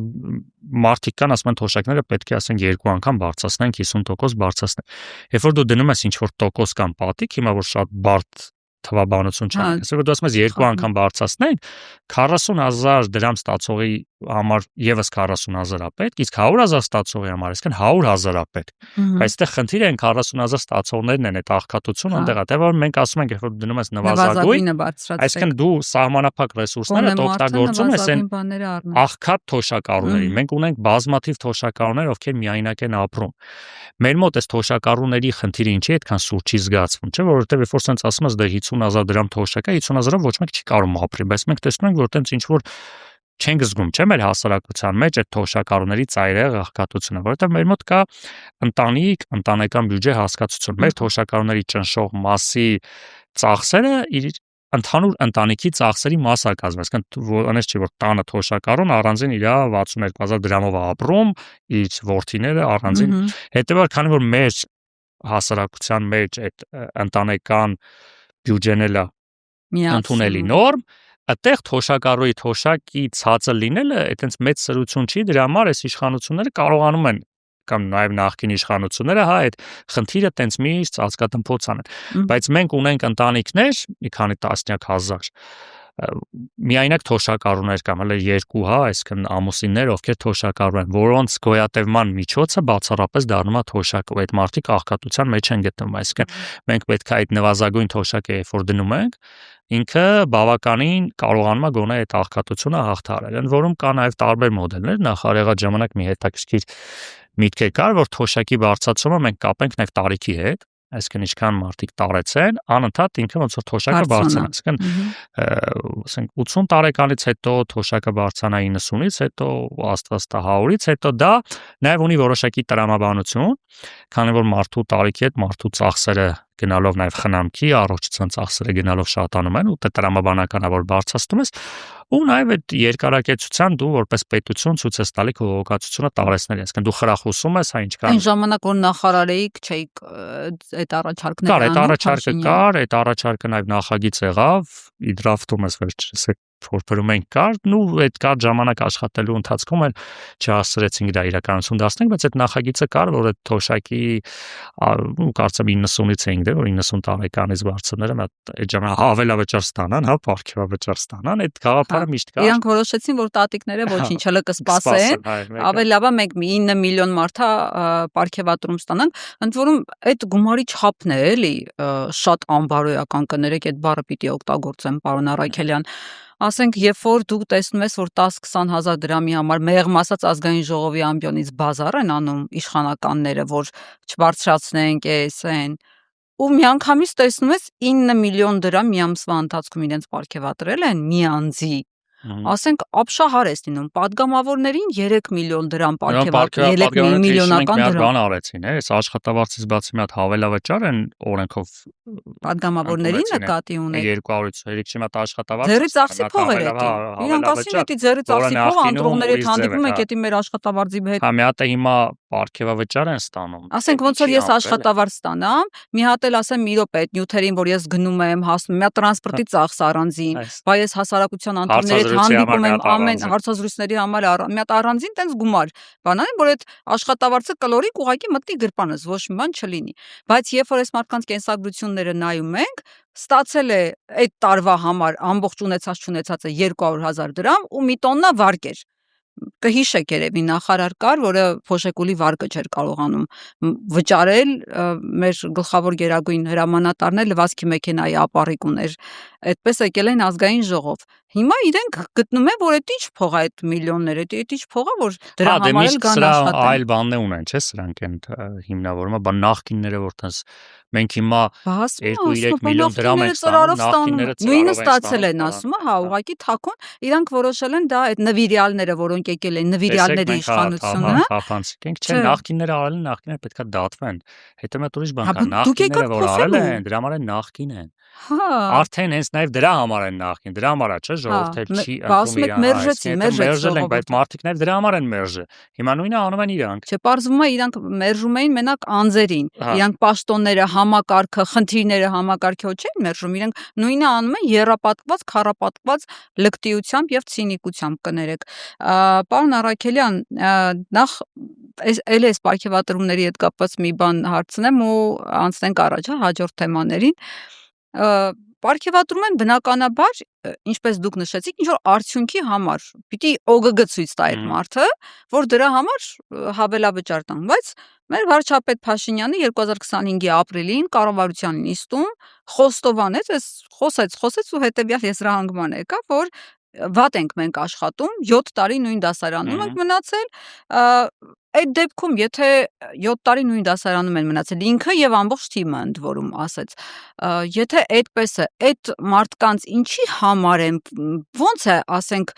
Speaker 2: մարդիկ կան, ասում են թոշակները պետք է ասենք 2 անգամ բարձրացնենք, 50% բարձրացնենք։ Երբ որ դու դնում ես ինչ-որ տոկոս կամ պատիկ, հիմա որ շատ բարդ թվաբանություն չկա, այսինքն որ դու ասում ես 2 անգամ բարձրացնենք, 40000 դրամ ստացողի համար եւս 40000 է պետք, իսկ 100000 ստացողի համար այսինքն 100000 է պետք։ Բայց այստեղ խնդիրը են 40000 ստացողներն են, այդ աղքատությունը այնտեղ է, դե որ մենք ասում ենք, երբ որ դնում ես նվազագույն, այսինքն դու սահմանափակ ռեսուրսները օգտագործում ես այն աղքատ թոշակառուների։ Մենք ունենք բազմաթիվ թոշակառուներ, ովքեր միայնակ են ապրում։ Մեր մոտ այս թոշակառուների խնդիրը ինչի է այդքան սուր չի զգացվում, չէ՞, որովհետև երբ որ sense ասում ես դե 50000 դրամ թոշակ է, 50000-ով ոչ մեկ չի կարող ապրել, բայց մենք տեսնում ենք, որ տենց ինչ որ չենք զգում, չէ՞, մեր հասարակության մեջ այդ թոշակառուների ծայրահեղ աղքատությունը, որովհետև մեր մոտ կա ընտանիք, ընտանեկան բյուջե հասկացություն։ Մեր թոշակառուների ճնշող մասի ծախսերը իր ընդհանուր ընտանիքի ծախսերի մաս է կազմում, այսինքն այնպես չի որ տանը թոշակառուն առանձին իր 62000 դրամով է ապրում, իր որդիները առանձին։ Հետևաբար, քանի որ մեր հասարակության մեջ այդ ընտանեկան բյուջեն էլ է ընդունելի նորմ, այդտեղ թոշակառուի թոշակի ցածր լինելը այտենց մեծ սրություն չի, դրա համար այս իշխանությունները կարողանում են կամ նաև նախկին իշխանությունները այդ խնդիրը տենց միշտ ծածկատմփոց անեն, բայց մենք ունենք ընտանիքներ, մի քանի տասնյակ հազար միայնակ թոշակառուներ կամ հələ 2, այսինքն ամուսիններ, ովքեր թոշակառու են, որոնց գոյատևման միջոցը բացառապես դառնում է թոշակը, այդ մարդիկ աղքատության մեջ են գտնվում, այսինքն մենք պետք է այդ նվազագույն թոշակը երբ որ դնում ենք, ինքը բավականին կարողանում է գոնե այդ աղքատությունը հաղթահարել, ընդ որում կա նաև տարբեր մոդելներ, նախարարած ժամանակ մի հետաքրքիր միտք կար, որ թոշակի բարձրացումը մենք կապենք նաև տարիքի հետ, այսինքն ինչքան մարդիկ տարեցեն, անընդհատ ինքը ոնց որ թոշակը բարձրանա, այսինքն ասենք 80 տարեկանից հետո թոշակը բարձրանա 90-ից հետո, աստված տա 100-ից հետո դա նաև ունի որոշակի տրամաբանություն, քանի որ մարդու տարիքի հետ մարդու ծախսերը գնալով նաև խնամքի, առողջության ծախսերը գնալով շատանում են ու դա տրամաբանական է որ բարձրացնում ես ու նաև այդ երկարակեցության դու որպես պետություն ցույց ես տալի քո հողացությունը տարեցնել, այսինքն դու խրախուսում ես, հա ինչքան
Speaker 1: այն ժամանակ որ նախարարեիք չէիք այդ առաջարկները
Speaker 2: կար, այդ առաջարկը նաև նախագիծ եղավ, իդրաֆտում ես վերջերս փորփրում ենք կարդ, ու այդ կարդ ժամանակ աշխատելու ընթացքում էլ չհասցրեցինք դա իրականություն դարձնենք, բայց այդ նախագիծը կար, որ այդ թոշակի կարծեմ 90-ից էինք դե, որ 90 տարեկանից բարձրները այդ ժամանակ հավելավճար ստանան, հա, պարգևավճար ստանան, այդ գաղափարը միշտ կար։
Speaker 1: Իրանք որոշեցին, որ տատիկները ոչինչ հələ կսպասեն, ավելի լավ է մենք 9 միլիոն մարդ պարգևատրում ստանանք, ընդ որում այդ գումարի չափն է, էլի, շատ անբարոյական կներեք այդ բառը պիտի օգտագործեմ, պարոն Առաքելյան։ Ասենք, երբ որ դու տեսնում ես, որ 10-20 հազար դրամի համար մեղմ ասած ազգային ժողովի ամբիոնից բազար են անում իշխանականները, որ չբարձրացնենք էսեն, ու միանգամից տեսնում ես 9 միլիոն դրամ մի ամսվա ընթացքում իրենց պարգևատրել են մի անձի, ասենք ապշահար է լինում, падգամավորներին 3 միլիոն դրամ պարգևատրել, 3 միլիոնական դրամ։
Speaker 2: Բան արեցին, այս աշխատավարձից բացի մի հատ հավելավճար են օրենքով
Speaker 1: падգամավորներին նկատի ունեք
Speaker 2: 200-ից հերիք մատ աշխատավարձ
Speaker 1: ձերի ծախսի փողեր է դա։ Իրանք ասին էդի ձերի ծախսի փողը ընտրողների հետ հանդիպում եք էդի մեր աշխատավարձի հետ։
Speaker 2: Հա մի հատ է հիմա պարգևավճար են ստանում։
Speaker 1: Ասենք ոնց որ ես աշխատավարձ ստանամ, մի հատ էլ ասեմ մի րոպե այդ նյութերին, որ ես գնում եմ, հասնում, մի հատ տրանսպորտի ծախս առանձին, բայ ես հասարակության անդամների հետ հանդիպում եմ ամեն հարցազրույցների համար մի հատ առանձին տենց գումար։ Բանալին, որ այդ աշխատավարձը կլորիկ ուղակի մտնի գրպանս, ոչ մի բան չլինի։ Բայց երբ որ այս մարդկանց կենսագրությունները նայում ենք, ստացել է այդ տարվա համար ամբողջ ունեցածը 200,000 դրամ ու մի տոննա վարկ էր։ Կհիշեք երևի նախարար կար, որը փոշեկուլի վարկը չէր կարողանում վճարել, մեր գլխավոր գերագույն հրամանատարն էլ լվացքի մեքենայի ապառիկ ուներ, այդպես եկել են ազգային ժողով։ Հիմա իրենք գտնում են, որ այդ ինչ փող է այդ միլիոնները, այդ ինչ փող է, որ դրա համար էլ կան աշխատեն։
Speaker 2: Այլ բաններ ունեն, չէ՞, սրանք են հիմնավորումը, բան նախկինները որ տես մենք հիմա 2-3 միլիոն դրամ ենք ստանում, նախկինները
Speaker 1: նույնը ստացել են ասում, հա, ուղղակի թաքուն, իրանք որոշել են դա այդ նվիրյալները, որոնք եկել են նվիրյալների իշխանությունը,
Speaker 2: թափանցիկ ենք, չէ, նախկինները արել են, նախկինները պետքա դատվեն, հետո մեկ ուրիշ բան կա, նախկինները որ արել են, դրա համար են նախկին են, արդեն հենց նաև դրա համար են նախկին, դրա համար է, չէ, ժողովուրդը չի
Speaker 1: ասում եք մերժել
Speaker 2: ենք, բայց մարդիկ նաև դրա համար են մերժը, հիմա նույնը անում են իրանք,
Speaker 1: չէ, պարզվում է իրանք մերժում էին մենակ անձերին, իրանք պաշտոնները, համակարգը, խնդիրները համակարգը չէին մերժում, իրանք նույնը անում են եռապատկված, քառապատկված լկտիությամբ եւ ցինիկությամբ կներեք, պարոն Առաքելյան, նախ այս պարգևատրումների հետ կապված մի բան հարցնեմ ու անցնենք առաջ, հաջորդ թեմաներին, պարգևատրում են բնականաբար, ինչպես դուք նշեցիք, ինչ-որ արդյունքի համար, պիտի ՕԳԳ ցույց տա այդ մարդը, որ դրա համար հավելավճար տան, բայց մեր վարչապետ Փաշինյանը 2025-ի ապրիլին կառավարության նիստում խոստովանեց, խոսեց ու հետևյալ եզրահանգման եկավ, որ վատ ենք մենք աշխատում, 7 տարի նույն դասարանում ենք մնացել, այդ դեպքում, եթե 7 տարի նույն դասարանում են մնացել ինքը եւ ամբողջ թիմը ընդ որում ասեց, եթե այդպես է, այդ մարդկանց ինչի համար են, ոնց է, ասենք,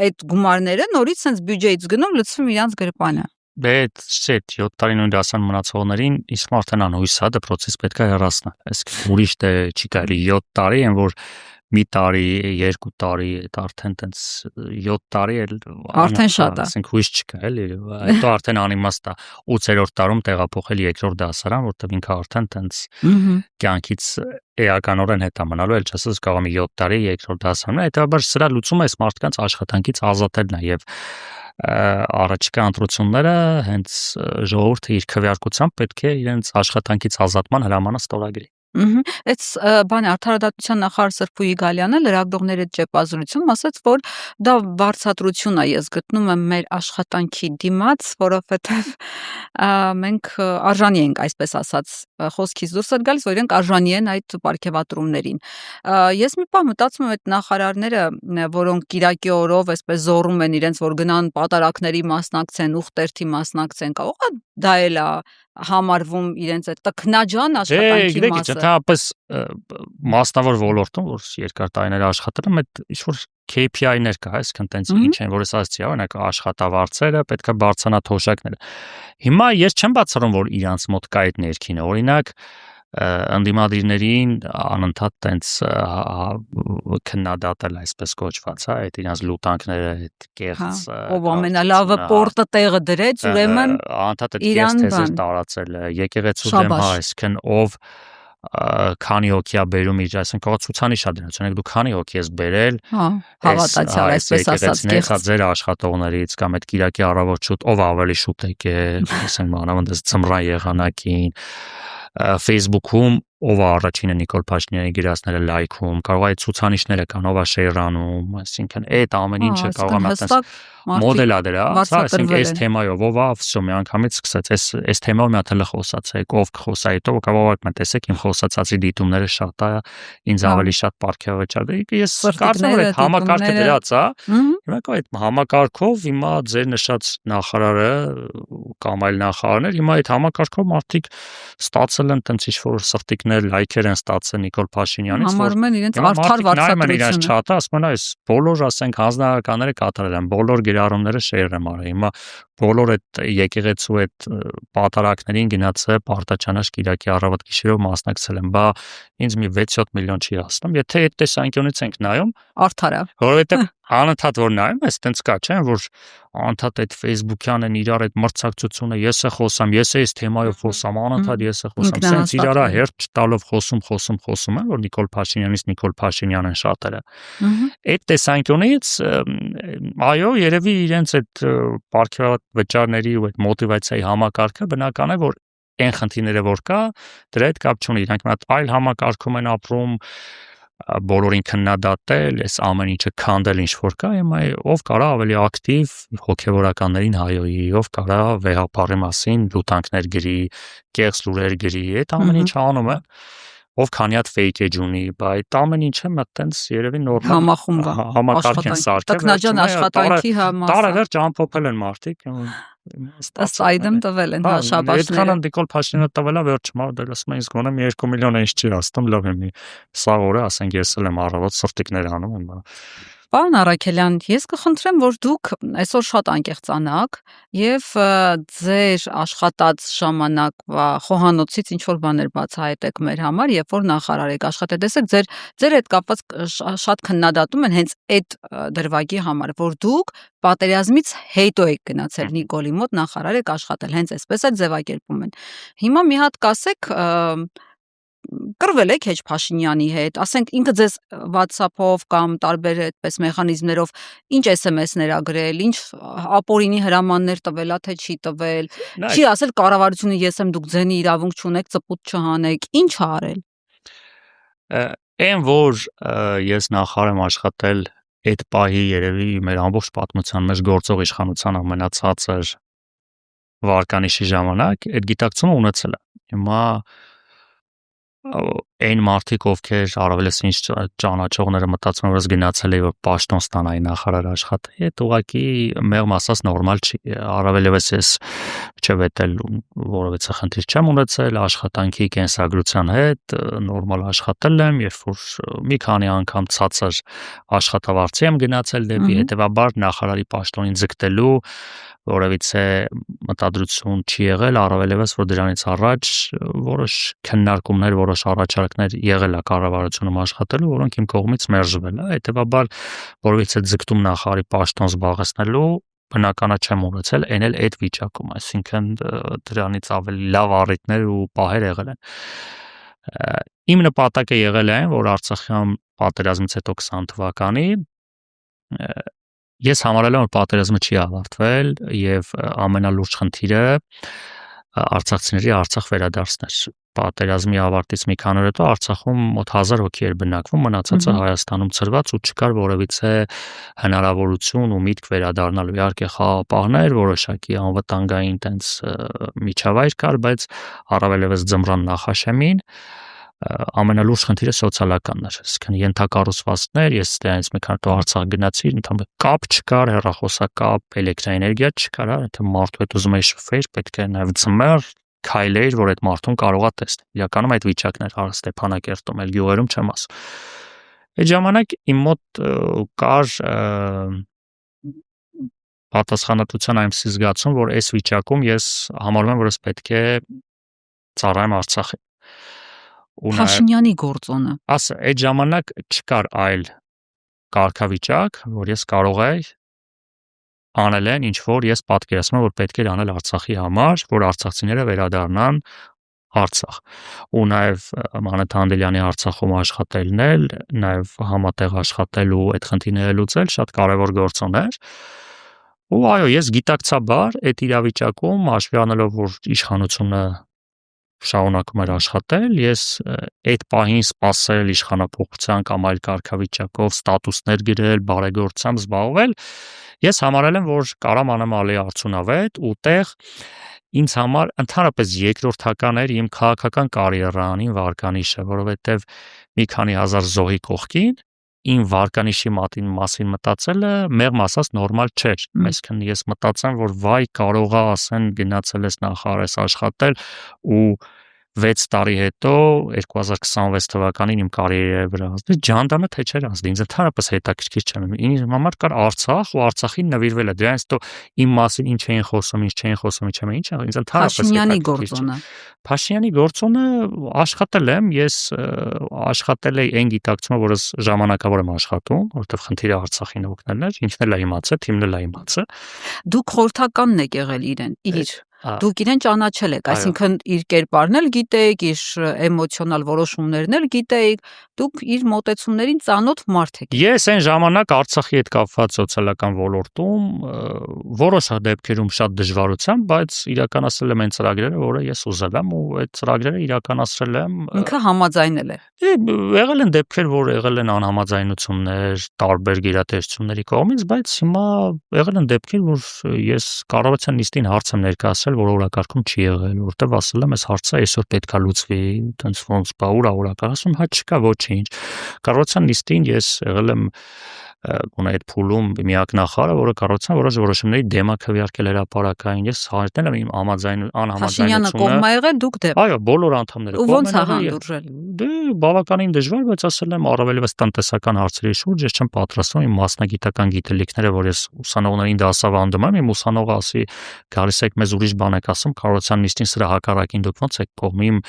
Speaker 1: այդ գումարները նորից sense բյուջեից գնում լցվում իրանց գրպանը։
Speaker 2: Այդ 7 տարի նույն դասան մնացողներին իսկ արդեն անհույս է, դպրոցից պետք է հեռացնել, իսկ ուրիշ դե չի կարելի 7 տարի են, որ մի տարի, 2 տարի, այդ արդեն տենց 7 տարի էլ
Speaker 1: արդեն շատ է,
Speaker 2: ասենք հույս չկա էլի, հետո արդեն անիմաստ է 8-րդ տարում տեղափոխել 2-րդ դասարան, որտեղ ինքը արդեն տենց կյանքից էականորեն հետ է մնալու, էլ չասես կարող եմ 7 տարի 2-րդ դասարանում, հետաբար սրա լուծումը այս մարդկանց աշխատանքից ազատելն է եւ առաջիկա ընտրությունները հենց ժողովուրդը իր քվեարկությամբ պետք է իրենց աշխատանքից ազատման հրամանը ստորագրի։
Speaker 1: Այդ բանը արդարադատության նախարար Սրփուի Գալյանը լրագրողների հետ ճեպազրույցում ասաց, որ դա վարձատրություն է, ես գտնում եմ մեր աշխատանքի դիմաց, որովհետև մենք արժանի ենք, այսպես ասած, խոսքից դուրս է գալիս, որ իրենք արժանի են այդ պարգևատրումներին։ Ես մի բան մտածում եմ, այդ նախարարները, որոնք կիրակի օրով այսպես զոռում են իրենց, որ գնան պատարակների մասնակցեն, ուխտերթի մասնակցեն, կարող է դա էլ է համարվում իրենց այդ տքնաջան աշխատանքի մասը։
Speaker 2: Ընդհանրապես մասնավոր ոլորտում, որ երկար տարիներ աշխատել եմ, այդ ինչ-որ KPI-ներ կա, այսինքն տենց ինչ են, որ ես ասացի, օրինակ աշխատավարձերը, պետք է բարձրանա թոշակները։ Հիմա ես չեմ բացառում, որ իրանց մոտ կա այդ ներքինը, օրինակ ընդդիմադիրներին անընդհատ տենց քննադատել այսպես կոչված, հա, այդ իրանց լուտանքները, այդ կեղծ
Speaker 1: ով ամենալավը պորտը տեղը դրեց, ուրեմն
Speaker 2: անընդհատ այդ կեղծ թեզեր տարածել, եկեղեցու դեմ, հա, այսինքն ով քանի հոգի է բերում իր, այսինքն կարող ցուցանիշ է դրանց, օրինակ դու քանի հոգի ես բերել,
Speaker 1: հավատացյալ, այսպես ասած,
Speaker 2: կեղծ ձեր աշխատողներից կամ այդ կիրակի առավոտ շուտ ով ավելի շուտ եկել, ասենք մանավանդ այս ծմռան եղանակին Facebook-ում ով է առաջինը Նիկոլ Փաշինյանի գրածները լայքում, կարող է ցուցանիշները կան, ով է շեյրանում, այսինքն այդ ամեն ինչը կարող է մտածել մոդել է դրա, այսինքն այս թեմայով ով է, վсё, միանգամից սկսեց, այս թեմայով մի հատ հələ խոսացեք, ով կխոսա, հետո կարող եք մտածեք, իմ խոսացածի դիտումները շատ է, ինձ ավելի շատ պարգևավճար է, ես կարծում եմ այդ համակարգը դրած է, հիմա այդ համակարգով հիմա ձեր նշած նախարարը կամ այլ նախարարներ, հիմա այդ համակարգով մարդիկ ստացել են տենց ինչ-որ սրտիկներ, լայքեր են ստացել Նիկոլ Փաշինյանից,
Speaker 1: համարում են իրենց արդար վարձատրությունը,
Speaker 2: իրենց չաթը, ասում են այս բոլոր, ասենք, հանձնարարականները կատարել են, բոլոր գիրառումները շեյր եմ արել, հիմա բոլոր այդ եկեղեցու այդ պատարակներին գնացը Պարտաչանաշ Կիրակի առավոտ գիշերով մասնակցել են, բա ինձ մի 6-7 միլիոն չի հասնում, եթե այդ տեսանկյունից ենք նայում,
Speaker 1: արդար է,
Speaker 2: որովհետև անընդհատ որ նայում ես, տենց կա, չէ՞, որ անընդհատ այդ Facebook-յան են իրար այդ մրցակցությունը, ես է խոսամ, ես է այս թեմայով խոսամ, անընդհատ ես է խոսամ, սենց իրարա հերթ չտալով խոսում են, որ Նիկոլ Փաշինյանից Նիկոլ Փաշինյան են շատերը։ Այդ տեսանկյունից, այո, երևի իրենց այդ պարգևավճարների ու այդ մոտիվացիայի համակարգը բնական է, որ այն խնդիրները որ կա, դրա հետ կապ չունի, իրանք մի հատ այլ համակարգում են ապրում, բոլորին քննադատել, այս ամեն ինչը քանդել ինչ որ կա, հիմա ով կարա ավելի ակտիվ հոգևորականներին հայոյի, ով կարա վեհապարի մասին լուտանքներ գրի, կեղծ լուրեր գրի, այդ ամեն ինչը անում է, ով քանի հատ fake edge ունի, բայց ամեն ինչը մտենց երևի նորմալ
Speaker 1: Համախումբ է,
Speaker 2: համակարգ են սարքել,
Speaker 1: տքնաջան աշխատանքի համասը։
Speaker 2: տարեվերջ ամփոփել են մարդիկ,
Speaker 1: Ըստ այդմ տվել են
Speaker 2: այդքան
Speaker 1: շաբաշները։
Speaker 2: Նիկոլ Փաշինյանը տվել է վերջում, դեռ ասում են, իսկ գոնե 2 միլիոն ինչ չի աստում, լավ է, սա օրը ասենք ես էլ եմ առավոտ սրտիկներ անում եմ։
Speaker 1: Պարոն Առաքելյան, ես կխնդրեմ, որ դուք այսօր շատ անկեղծանաք եւ ձեր աշխատած ժամանակվա խոհանոցից ինչ որ բաներ բացահայտեք մեր համար, երբ որ նախարար եք աշխատել։ Տեսեք, ձեր հետ կապված շատ քննադատում են հենց այդ դրվագի համար, որ դուք պատերազմից հետո եք գնացել Նիկոլի մոտ, նախարար եք աշխատել, հենց այսպես էլ ձևակերպում են։ Հիմա մի հատ կասեք, կռվել եք Հեչ Փաշինյանի հետ, ասենք ինքը ձեզ WhatsApp-ով կամ տարբեր այդպես մեխանիզմներով ինչ SMS-ներ ա գրել, ինչ ապօրինի հրամաններ տվել ա, թե չի տվել, չի ասել կառավարությունը ես եմ, դուք ձենի իրավունք չունեք, ծպուտ չհանեք, ինչ ա արել։
Speaker 2: Այն որ ես նախարար եմ աշխատել այդ պահի երևի մեր ամբողջ պատմության մեջ գործող իշխանության ամենացածր վարկանիշի ժամանակ այդ գիտակցումը ունեցել է։ Հիմա այն մարդիկ, ովքեր առավելես ինչ ճանաչողները մտածում են, որ գնացել է որ պաշտոն ստանայի նախարար աշխատի, այդ ուղղակի մեղմ ասած նորմալ չի։ Առավելևս ես չվետել որովհետեւ խնդիր չեմ ունեցել աշխատանքի կենսագրության հետ, նորմալ աշխատել եմ, երբ որ մի քանի անգամ ցածր աշխատավարձի եմ գնացել դեպի, հետեւաբար նախարարի պաշտոնին ձգտելու որևիցե մտադրություն չի եղել, առավելևս որ դրանից առաջ որոշ քննարկումներ, որոշ առաջարկներ եղել է կառավարությունում աշխատելու, որոնք իմ կողմից մերժվել է, հետեւաբար որևիցե ձգտում նախարարի պաշտոն զբաղեցնելու բնականա չեմ ունեցել, այն էլ այդ վիճակում, այսինքն դրանից ավելի լավ առիթներ ու պահեր եղել են։ Իմ նպատակը եղել է, որ Արցախյան պատերազմից հետո 20 թվականի ես համարել եմ, որ պատերազմը չի ավարտվել եւ ամենալուրջ խնդիրը արցախցիների Արցախ վերադարձներ։ Պատերազմի ավարտից մի քանի օր հետո Արցախում մոտ 1000 հոգի էր բնակվում, մնացածը Հայաստանում ծրված ու չկար որևիցե հնարավորություն ու միտք վերադառնալու։ Իհարկե խաղապահներ, որոշակի անվտանգային տենց միջավայր կար, բայց առավելևս ձմռան նախաշեմին ամենալուրջ խնդիրը սոցիալականն էր, այսինքն ենթակառուցվածքներ, ես դրանից մի քանի օր Արցախ գնացի, ընդհանրապես կապ չկար, հեռախոսակապ, էլեկտրաէներգիա չկար, թե մարդու հետ ուզում էի շփվել, պետք է նաև ձմեռ քայլեր, որ այդ մարդուն կարողա տեսնել։ Իրականում այդ վիճակն էր Ստեփանակերտում, էլ գյուղերում չեմ ասում։ Այդ ժամանակ իմ մոտ կար պատասխանատվության այնպիսի զգացում, որ այս վիճակում ես համարում եմ, որ ես պետք է ծառայեմ Արցախին։
Speaker 1: Փաշինյանի գործոնը։
Speaker 2: Ասա, այդ ժամանակ չկար այլ կարգավիճակ, որ ես կարող էի անել այն, ինչ որ ես պատկերացնում եմ, որ պետք էր անել Արցախի համար, որ արցախցիները վերադառնան Արցախ։ Ու նաև Մանեթ Անդելյանի Արցախում աշխատելն էլ, նաև համատեղ աշխատել ու այդ խնդիրները լուծել շատ կարևոր գործոն էր։ Ու այո, ես գիտակցաբար այդ իրավիճակում հաշվի առնելով, որ իշխանությունը շարունակում էր աշխատել, ես այդ պահին սպասել իշխանապողության կամ այլ կարգավիճակով ստատուսներ գրել, բարեգործությամբ զբաղվել, ես համարել եմ, որ կարամ անեմ ավելի արդյունավետ ու տեղ ինձ համար ընդհանրապես երկրորդական էր իմ քաղաքական կարիերանին վարկանիշը, որովհետև մի քանի հազար զոհի կողքին իմ վարկանիշի մասին մտածելը մեղմ ասած նորմալ չէր։ Այսինքն ես մտածեմ, որ վայ կարողա ասեն գնացել ես նախարար ես աշխատել ու 6 տարի հետո 2026 թվականին իմ կարիերայի վրա ազդի ջանդամը թե չէր ազդի ինձ ընդհանրապես հետաքրքիր չեմ ինձ համար կար Արցախ ու Արցախին նվիրվել է դրանից հետո իմ մասին ինչ էին խոսում ինչ չէին խոսում ինչեմ ինչ ինձ ընդհանրապես Փաշինյանի գործոնը աշխատել եմ ես աշխատել էի այն գիտակցումը որ ժամանակավոր եմ աշխատում որովհետև խնդիրը Արցախին օգնելն էր ինքն էլ է իմացել թիմն էլ է իմացել
Speaker 1: դուք խորհրդականն եք եղել իր Դուք իրեն ճանաչել եք, այսինքն իր կերպարն էլ գիտեիք, իր էմոցիոնալ որոշումներն էլ գիտեիք, դուք իր մոտեցումներին ծանոթ մարդ եք։
Speaker 2: Ես այն ժամանակ Արցախի հետ կապված սոցիալական ոլորտում որոշ դեպքերում շատ դժվարությամբ, բայց իրականացրել եմ այն ծրագրերը, որը ես ուզել եմ ու այդ ծրագրերը իրականացրել եմ։
Speaker 1: Ինքը համաձայնել է։
Speaker 2: Եղել են դեպքեր, որ եղել են անհամաձայնություններ, տարբեր գերատեսչությունների կողմից, բայց հիմա եղել են դեպքեր, որ ես կառավարության նիստին հարց եմ ներկայացրել ասել, որ օրակարգում չի եղել, որտեվ ասել եմ, այս հարցը այսօր պետք է լուծվի, տենց ոնց բա ուր օրակարգ, ասում հա չկա ոչինչ։ Կառավարության նիստին ես եղել եմ գոնե այդ փուլում միակ նախարարը, որը կառավարության որոշ որոշումների դեմ է քվեարկել հրապարակային, ես հայտնել եմ իմ
Speaker 1: Փաշինյանը կողմ է եղել, դուք դեմ։
Speaker 2: Այո, բոլոր անդամները
Speaker 1: Ո՞նց է հանդուրժել։
Speaker 2: Դե բավականին դժվար, բայց ասել եմ առավելևս տնտեսական հարցերի շուրջ ես չեմ պատրաստվում իմ մասնագիտական գիտելիքները, որ ես ուսանողներին դասավանդում եմ, իմ ուսանողը ասի գալիս եք մեզ ուրիշ բան եք ասում, կառավարության նիստին սրա հակառակին դուք ոնց եք կողմի իմ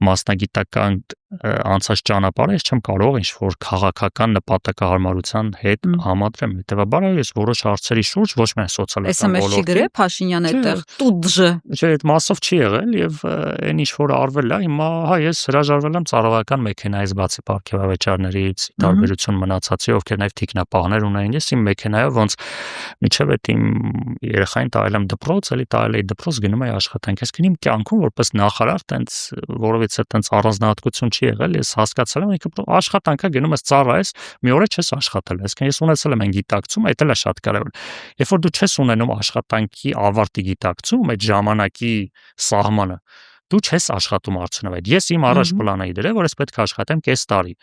Speaker 2: մասնագիտական անցած ճանապարհը ես չեմ կարող ինչ-որ քաղաքական նպատակահարմարության հետ համադրեմ։ Հետևաբար ես որոշ հարցերի շուրջ ոչ միայն սոցիալական
Speaker 1: ոլորտի չի գրել Փաշինյանը այդտեղ տուդժը։
Speaker 2: Չէ, այդ մասով չի եղել եւ այն ինչ-որ արվել է, հիմա հա ես հրաժարվել եմ ծառայական մեքենայից բացի ապարքեվավճարներից տարբերություն մնացածի, ովքեր նաեւ թիկնապահներ ունեն։ Ես իմ մեքենայով ոնց միջև այդ իմ երեխային տայել եմ դպրոց, էլի տայել էի դպրոց գնում էի աշխատանք։ Ես իմ կյանքում որպես նախարար տենց որովհետեւ տենց առանձնահատկություն չի եղել, ես հասկացել եմ, ինքը աշխատանքա գնում ես ծառայես, մի օր չես աշխատել, այսինքն ես ունեցել եմ այն գիտակցում, այդ էլ է շատ կարևոր։ Երբ որ դու չես ունենում աշխատանքի ավարտի գիտակցում, այդ ժամանակի սահմանը, դու չես աշխատում արդյունավետ։ Ես իմ առաջ պլան էի դրել, որ ես պետք է աշխատեմ կես տարի։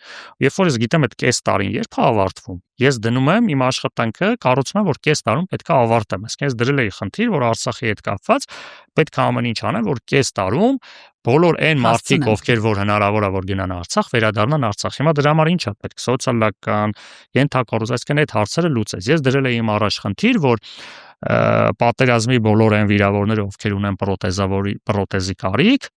Speaker 2: Երբ որ ես գիտեմ այդ կես տարին երբ է ավարտվում, ես դնում եմ իմ աշխատանքը, կառուցում եմ, որ կես տարում պետք է ավարտեմ։ Այսինքն ես դրել էի խնդիր, որ Արցախի հետ կապված պետք է ամեն ինչ անեմ, որ կես տարում բոլոր այն մարդիկ, ովքեր որ հնարավոր է որ գնան Արցախ, վերադառնան Արցախ։ Հիմա դրա համար ինչ է պետք սոցիալական, ենթակառույց, այսինքն այդ հարցերը լուծես։ Ես դրել էի իմ առաջ խնդիր, որ պատերազմի բոլոր այն վիրավորները, ովքեր ունեն պրոթեզի կարիք,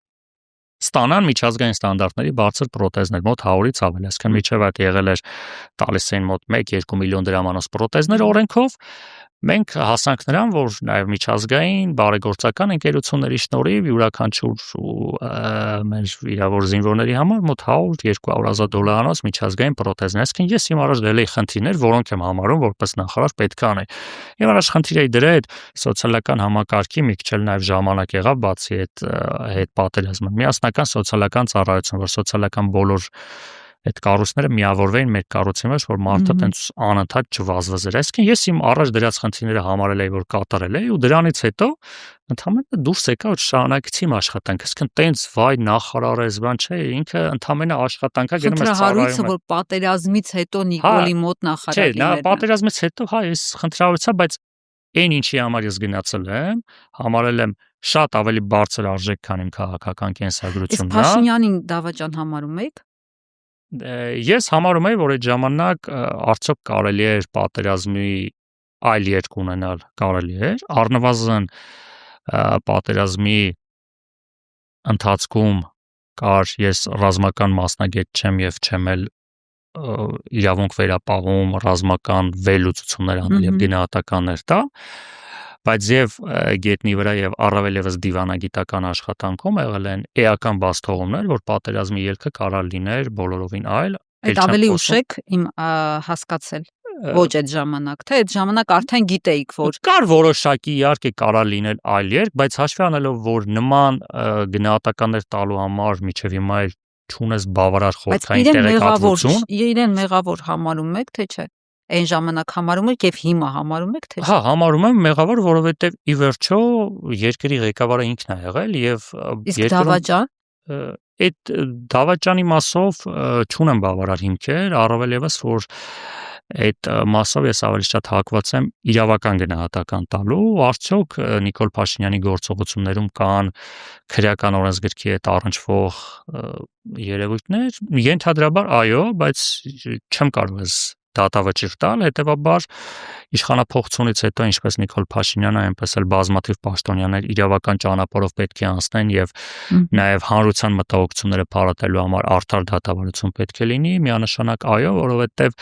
Speaker 2: ստանան միջազգային ստանդարտների բարձր պրոթեզներ, մոտ 100-ից ավել, այսինքն միջև այդ եղել էր տալիս էին մոտ 1-2 միլիոն դրամանոց պրոթեզներ օրենքով, մենք հասանք նրան, որ նաև միջազգային բարեգործական ընկերությունների շնորհիվ յուրաքանչյուր մեր վիրավոր զինվորների համար մոտ 100-200 դոլարանոց միջազգային պրոթեզներ, այսինքն ես իմ առաջ դրել էի խնդիրներ, որոնք եմ համարում որպես նախարար պետք է անեի։ Եվ առաջ խնդիր էի դրել սոցիալական համակարգի մի քիչ էլ նաև ժամանակ եղավ բացի այդ պատերազմը։ Միասնական սոցիալական ծառայություն, որ սոցիալական բոլոր այդ կառույցները միավորվեին մեր կառույցի մեջ, որ մարդը տենց անընդհատ չվազվզեր։ Այսինքն ես իմ առաջ դրած խնդիրները համարել էի, որ կատարել էի ու դրանից հետո ընդհանրապես դուրս եկա ու շարունակեցի իմ աշխատանքը։ Այսինքն տենց վայ նախարար ես, բան չէ, ինքը ընդհանրապես աշխատանքա գնում ես ծառայում։
Speaker 1: Որ պատերազմից հետո Նիկոլի մոտ նախարար
Speaker 2: լինել։ Չէ, պատերազմից հետո հա ես խնդրահարույցա, բայց այն ինչի համար ես գնացել եմ, համարել եմ շատ ավելի բարձր արժեք, քան իմ քաղաքական կենսագրությունն է։
Speaker 1: Իսկ Փաշինյանին դավաճան համարում եք։
Speaker 2: Ես համարում եմ, որ այդ ժամանակ արդյոք կարելի էր պատերազմի այլ երկ ունենալ, կարելի էր, առնվազն պատերազմի ընթացքում կար ես ռազմական մասնագետ չեմ եւ չեմ էլ իրավունք վերապահում ռազմական վերլուծություններ անել եւ գնահատականներ տա, բայց եւ գետնի վրա եւ առավել եւս դիվանագիտական աշխատանքում եղել են էական բացթողումներ, որ պատերազմի ելքը կարա լիներ բոլորովին այլ։
Speaker 1: Այդ ավելի ուշ եք իմ հասկացել։ Ոչ այդ ժամանակ, թե այդ ժամանակ արդեն գիտեիք, որ
Speaker 2: կար որոշակի իհարկե կարա լինել այլ երկ, բայց հաշվի առնելով, որ նման գնահատականներ տալու համար միջև հիմա էլ չունես բավարար խորհրդային տեղեկատվություն։
Speaker 1: Իրեն մեղավոր համարում եք, թե չէ։ Այն ժամանակ համարում եք եւ հիմա համարում եք, թե չէ։
Speaker 2: Հա, համարում եմ մեղավոր, որովհետեւ ի վերջո երկրի ղեկավարը ինքն է եղել եւ
Speaker 1: Իսկ դավաճան
Speaker 2: այդ դավաճանի մասով չունեմ բավարար հիմքեր, առավել եւս որ այդ մասով ես ավելի շատ հակված եմ իրավական գնահատական տալու, արդյոք Նիկոլ Փաշինյանի գործողություններում կան քրեական օրենսգրքի հետ առնչվող երևույթներ, ենթադրաբար այո, բայց չեմ կարող ես դատավճիռ տալ, հետեւաբար իշխանափոխությունից հետո ինչպես Նիկոլ Փաշինյանը, այնպես էլ բազմաթիվ պաշտոնյաներ իրավական ճանապարհով պետք է անցնեն եւ նաեւ հանրության մտահոգությունները փարատելու համար արդար դատավարություն պետք է լինի, միանշանակ այո, որովհետեւ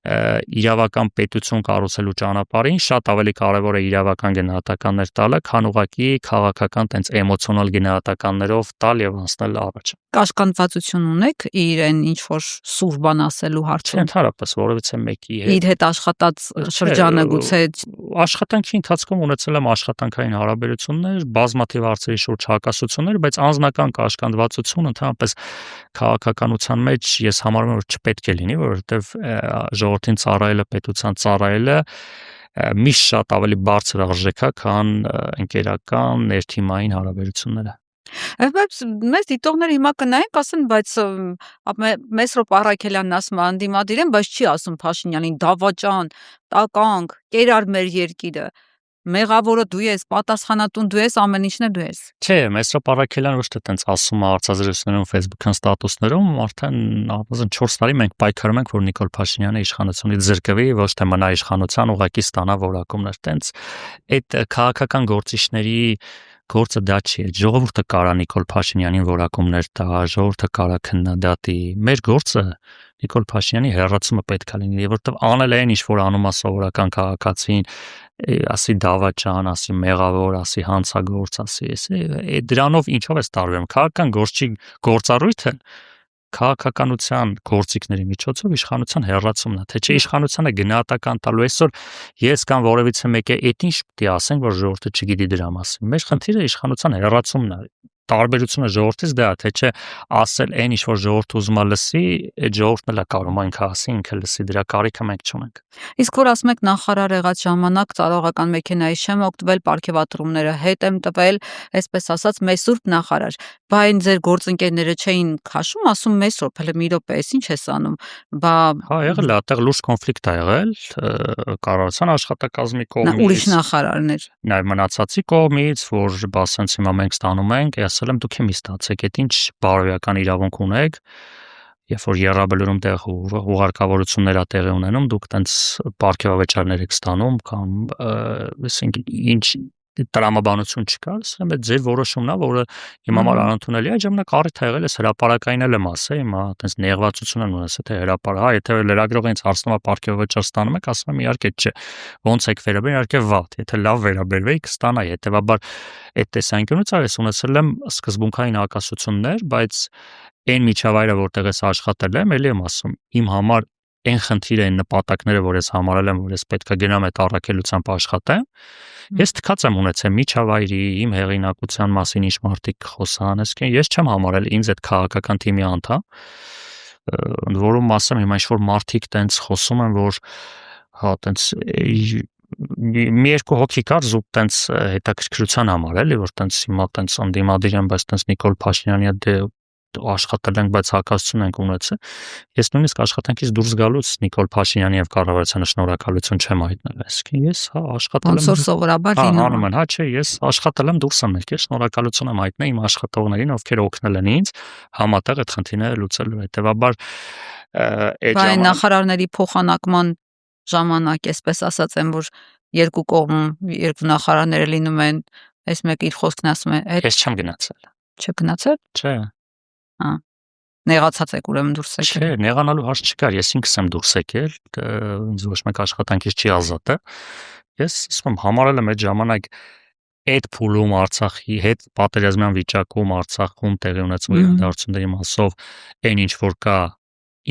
Speaker 2: իրավական պետություն կառուցելու ճանապարհին շատ ավելի կարևոր է իրավական գնահատականներ տալը, քան ուղղակի քաղաքական տենց էմոցիոնալ գնահատականներով տալ եւ անցնել առաջ։
Speaker 1: Կաշկանդվածություն ունեք իրեն ինչ որ սուր բան ասելու հարցում։
Speaker 2: Ընդհանրապես որևիցե մեկի հետ։
Speaker 1: Իր հետ աշխատած շրջանը գուցե
Speaker 2: աշխատանքի ընթացքում ունեցել եմ աշխատանքային հարաբերություններ, բազմաթիվ հարցերի շուրջ հակասություններ, բայց անձնական կաշկանդվածություն ընդհանրապես քաղաքականության մեջ ես համարում եմ որ չպետք է լինի, որովհետեւ ժողովրդին ծառայելը, պետության ծառայելը միշտ շատ ավելի բարձր արժեք է, քան ընկերական ներթիմային հարաբերությունները։
Speaker 1: Բայց մեզ դիտողները հիմա կնայեն, ասեն, բայց Մեսրոպ Առաքելյանն ասում է անդիմադիր են, բայց չի ասում Փաշինյանին դավաճան, տականք, կերար մեր երկիրը։ Մեղավորը դու ես, պատասխանատուն դու ես, ամեն ինչն է դու ես։
Speaker 2: Չէ, Մեսրոպ Առաքելյանը ոչ թե տենց ասում է հարցազրույցներում, Facebook-ն ստատուսներում, արդեն առնվազն 4 տարի մենք պայքարում ենք, որ Նիկոլ Փաշինյանը իշխանությունից զրկվի, ոչ թե մնա իշխանության, ուղղակի ստանա որակումներ։ Տենց այդ քաղաքական գործիչների գործը դա չի, ժողովուրդը կարա Նիկոլ Փաշինյանին որակումներ տա, ժողովուրդը կարա քննադատի։ Մեր գործը Նիկոլ Փաշինյանի հեռացումը պետք է լինի, որովհետև անել են ինչ որ անում է սովորական քաղաքացին, ասի դավաճան, ասի մեղավոր, ասի հանցագործ, ասի դրանով ինչով է տարվում։ Քաղաքական գործի գործառույթը քաղաքականության գործիքների միջոցով իշխանության հեռացումն է, թե չէ իշխանությանը գնահատական տալու այսօր ես կամ որևիցե մեկը այդ ինչ պետք է ասենք, որ ժողովուրդը չգիտի դրա մասին։ Մեր խնդիրը իշխանության հեռացումն է։ Տարբերությունը ժողովրդից դա է, թե չէ ասել այն ինչ որ ժողովուրդը ուզում է լսի, այդ ժողովուրդն էլ է կարող ինքը ասի, ինքը լսի, դրա կարիքը մենք չունենք։
Speaker 1: Իսկ որ ասում եք նախարար եղած ժամանակ ծառայողական մեքենայի չեմ օգտվել, պարգևատրումները հետ եմ տվել, այսպես ասած մեծ սուրբ նախարար։ Բա այն ձեր գործընկերները չէին քաշում, ասում մեծ սուրբ, հələ մի րոպե, ինչ ես անում։ Բա
Speaker 2: հա եղել է, այդտեղ լուրջ կոնֆլիկտ է եղել կառավարության աշխատակազմի կողմից։
Speaker 1: Ուրիշ նախարարներ։
Speaker 2: Նաև մնացածի կողմից, որ բա ասենց հիմա մենք ստանում ենք, ասել եմ դուք իմի ստացեք, այդ ինչ բարոյական իրավունք ունեք։ Երբ որ Եռաբլուրում տեղ ուղարկավորություններ է տեղի ունենում, դուք տենց պարգևավճարներ եք ստանում կամ ասենք ինչ տրամաբանություն չկա, ասեմ այդ ձեր որոշումն է, որը իմ համար անընդունելի է, այդ ժամանակ առիթ ա եղել է հրապարակային էլ եմ ասել, հիմա տենց նեղվածություն եմ ունեցել, թե հրապարակ, հա, եթե լրագրողը ինձ հարցնում է պարգևավճար ստանում եք, ասում եմ իհարկե չէ, ոնց եք վերաբերվում, իհարկե վատ, եթե լավ վերաբերվեի կստանայի, հետեւաբար այդ տեսանկյունից ես ունեցել եմ սկզբունքային հակասություններ, բայց այն միջավայրը, որտեղ ես աշխատել եմ, ելի եմ ասում, իմ համար այն խնդիրը, այն նպատակները, որ ես համարել եմ, որ ես պետք է գնամ այդ առաքելությամբ աշխատեմ, ես թքած եմ ունեցել միջավայրի, իմ հեղինակության մասին ինչ մարդիկ խոսան, ես չեմ համարել ինձ այդ քաղաքական թիմի անդամ, ընդ որում ասեմ, հիմա ինչ որ մարդիկ տենց խոսում են, որ հա տենց մի երկու հոգի կար զուտ տենց հետաքրքրության համար էլի, որ տենց հիմա տենց անդիմադիր են, բայց տենց Նիկոլ Փաշինյանի հետ աշխատել ենք, բայց հակասություն ենք ունեցել։ Ես նույնիսկ աշխատանքից դուրս գալուց Նիկոլ Փաշինյանի եւ կառավարությանը շնորհակալություն չեմ հայտնել, այսինքն ես հա աշխատել եմ։
Speaker 1: Ոնց որ սովորաբար լինում
Speaker 2: է։ Հա, չէ, ես աշխատել եմ դուրս եմ եկել, շնորհակալություն եմ հայտնել իմ աշխատողներին, ովքեր օգնել են ինձ համատեղ այդ խնդիրները լուծելու։ Հետեւաբար
Speaker 1: այդ նախարարների փոխանակման ժամանակ, այսպես ասած եմ, որ երկու կողմում երկու նախարարները լինում են, այս մեկը իր խոսքն ասում է,
Speaker 2: ես չեմ գնացել։
Speaker 1: Չգնացել։
Speaker 2: Չէ։
Speaker 1: Հա։ Նեղացած եք ուրեմն դուրս եկել։
Speaker 2: Չէ, նեղանալու հարց չկար, ես ինքս եմ դուրս եկել, ինձ ոչ մեկ աշխատանքից չի ազատել։ Ես ասում եմ, համարել եմ այդ ժամանակ այդ փուլում Արցախի հետ պատերազմյան վիճակում Արցախում տեղի ունեցող իրադարձությունների մասով այն ինչ որ կա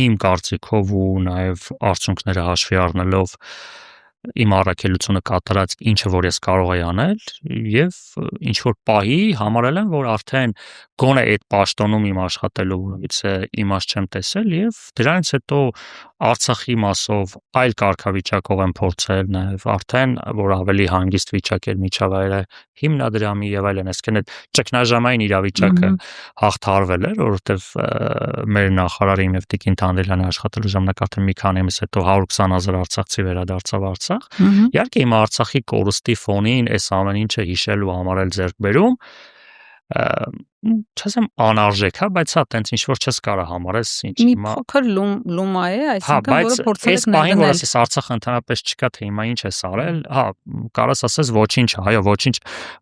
Speaker 2: իմ կարծիքով ու նաև արդյունքները հաշվի առնելով իմ առաքելությունը կատարած ինչը որ ես կարող եի անել եւ ինչ որ պահի համարել եմ որ արդեն գոնե այդ պաշտոնում իմ աշխատելու որովհետեւ իմաստ չեմ տեսել եւ դրանից հետո Արցախի մասով այլ կարգավիճակով եմ փորձել նաև արդեն որ ավելի հանգիստ վիճակ էր միջավայրը հիմնադրամի եւ այլն այսինքն այդ ճգնաժամային իրավիճակը հաղթարվել էր որովհետեւ մեր նախարարը իմ եւ Տիկին Թանդելյանը աշխատելու ժամանակ արդեն մի քանի ամիս հետո 120,000 արցախցի վերադարձավ Արցախ իհարկե իմ Արցախի կորուստի ֆոնին այս ամեն ինչը հիշել ու համարել ձեռք բերում չասեմ անարժեք, հա, բայց հա տենց ինչ որ չես կարող համարես ինչ
Speaker 1: հիմա փոքր լումա է, այսինքն որը փորձել եք
Speaker 2: ներդնել։ Այս ասես Արցախը ընդհանրապես չկա, թե հիմա ինչ ես արել, հա, կարաս ասես ոչինչ, այո, ոչինչ,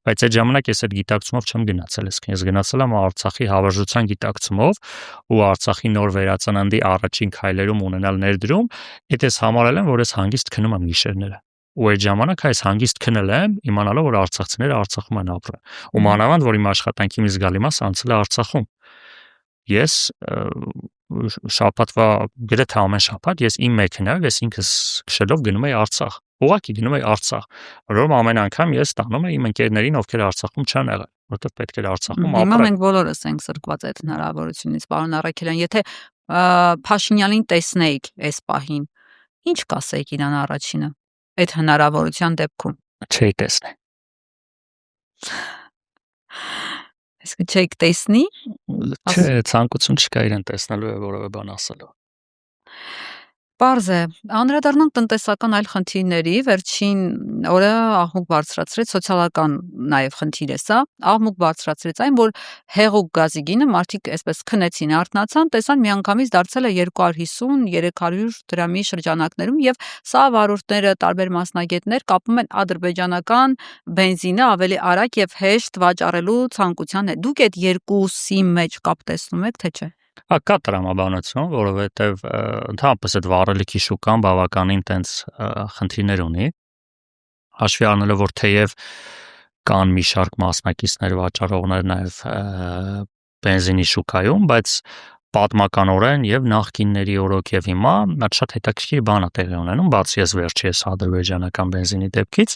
Speaker 2: բայց այդ ժամանակ ես այդ գիտակցումով չեմ գնացել, ես գնացել եմ Արցախի հավերժության գիտակցումով ու Արցախի նոր վերածննդի առաջին քայլերում ունենալ ներդրում, այդ ես համարել եմ, որ ես հանգիստ քնում եմ գիշերները։ Ու այդ ժամանակ այս հանգիստ քնել եմ, իմանալով որ արցախցիները Արցախում են ապրում։ Ու մանավանդ որ իմ աշխատանքի մի զգալի մասը անցել է Արցախում։ Ես շաբաթվա գրեթե ամեն շաբաթ ես իմ մեքենայով ես ինքս քշելով գնում եի Արցախ։ Ուղղակի գնում եի Արցախ։ Որովհետև ամեն անգամ ես տանում եի իմ ընկերներին, ովքեր Արցախում չեն եղել, որովհետև պետք էր Արցախում ապրել։
Speaker 1: Հիմա մենք բոլորս ենք զրկված այդ հնարավորությունից, պարոն Առաքելյան, եթե Փաշինյանին տեսնեիք այս պահին, ինչ կասեիք իրան առաջինը։ այդ հնարավորության դեպքում։
Speaker 2: Չի տեսնի։
Speaker 1: Իսկ չեք տեսնի։
Speaker 2: Չէ, ցանկություն չկա իրեն տեսնելու եւ որևէ բան ասելու։
Speaker 1: Պարզ է, անդրադառնանք տնտեսական այլ խնդիրների, վերջին օրը աղմուկ բարձրացրեց սոցիալական նաև խնդիր է սա, աղմուկ բարձրացրեց այն, որ հեղուկ գազի գինը մարդիկ այսպես քնեցին, արթնացան, տեսան միանգամից դարձել է 250-300 դրամի շրջանակներում եւ սա վարորդները, տարբեր մասնագետներ կապում են ադրբեջանական բենզինը ավելի արագ եւ հեշտ վաճառելու ցանկության հետ։ Դուք այդ երկուսի մեջ կապ տեսնում եք, թե չէ։
Speaker 2: Կա տրամաբանություն, որովհետև ընդհանրապես այդ վառելիքի շուկան բավականին տենց խնդիրներ ունի։ Հաշվի առնելով, որ թեև կան մի շարք մասնակիցներ, վաճառողներ նաև բենզինի շուկայում, բայց պատմականորեն եւ նախկինների օրոք եւ հիմա շատ հետաքրքիր բան է տեղի ունենում, բացի ես վերջերս ադրբեջանական բենզինի դեպքից,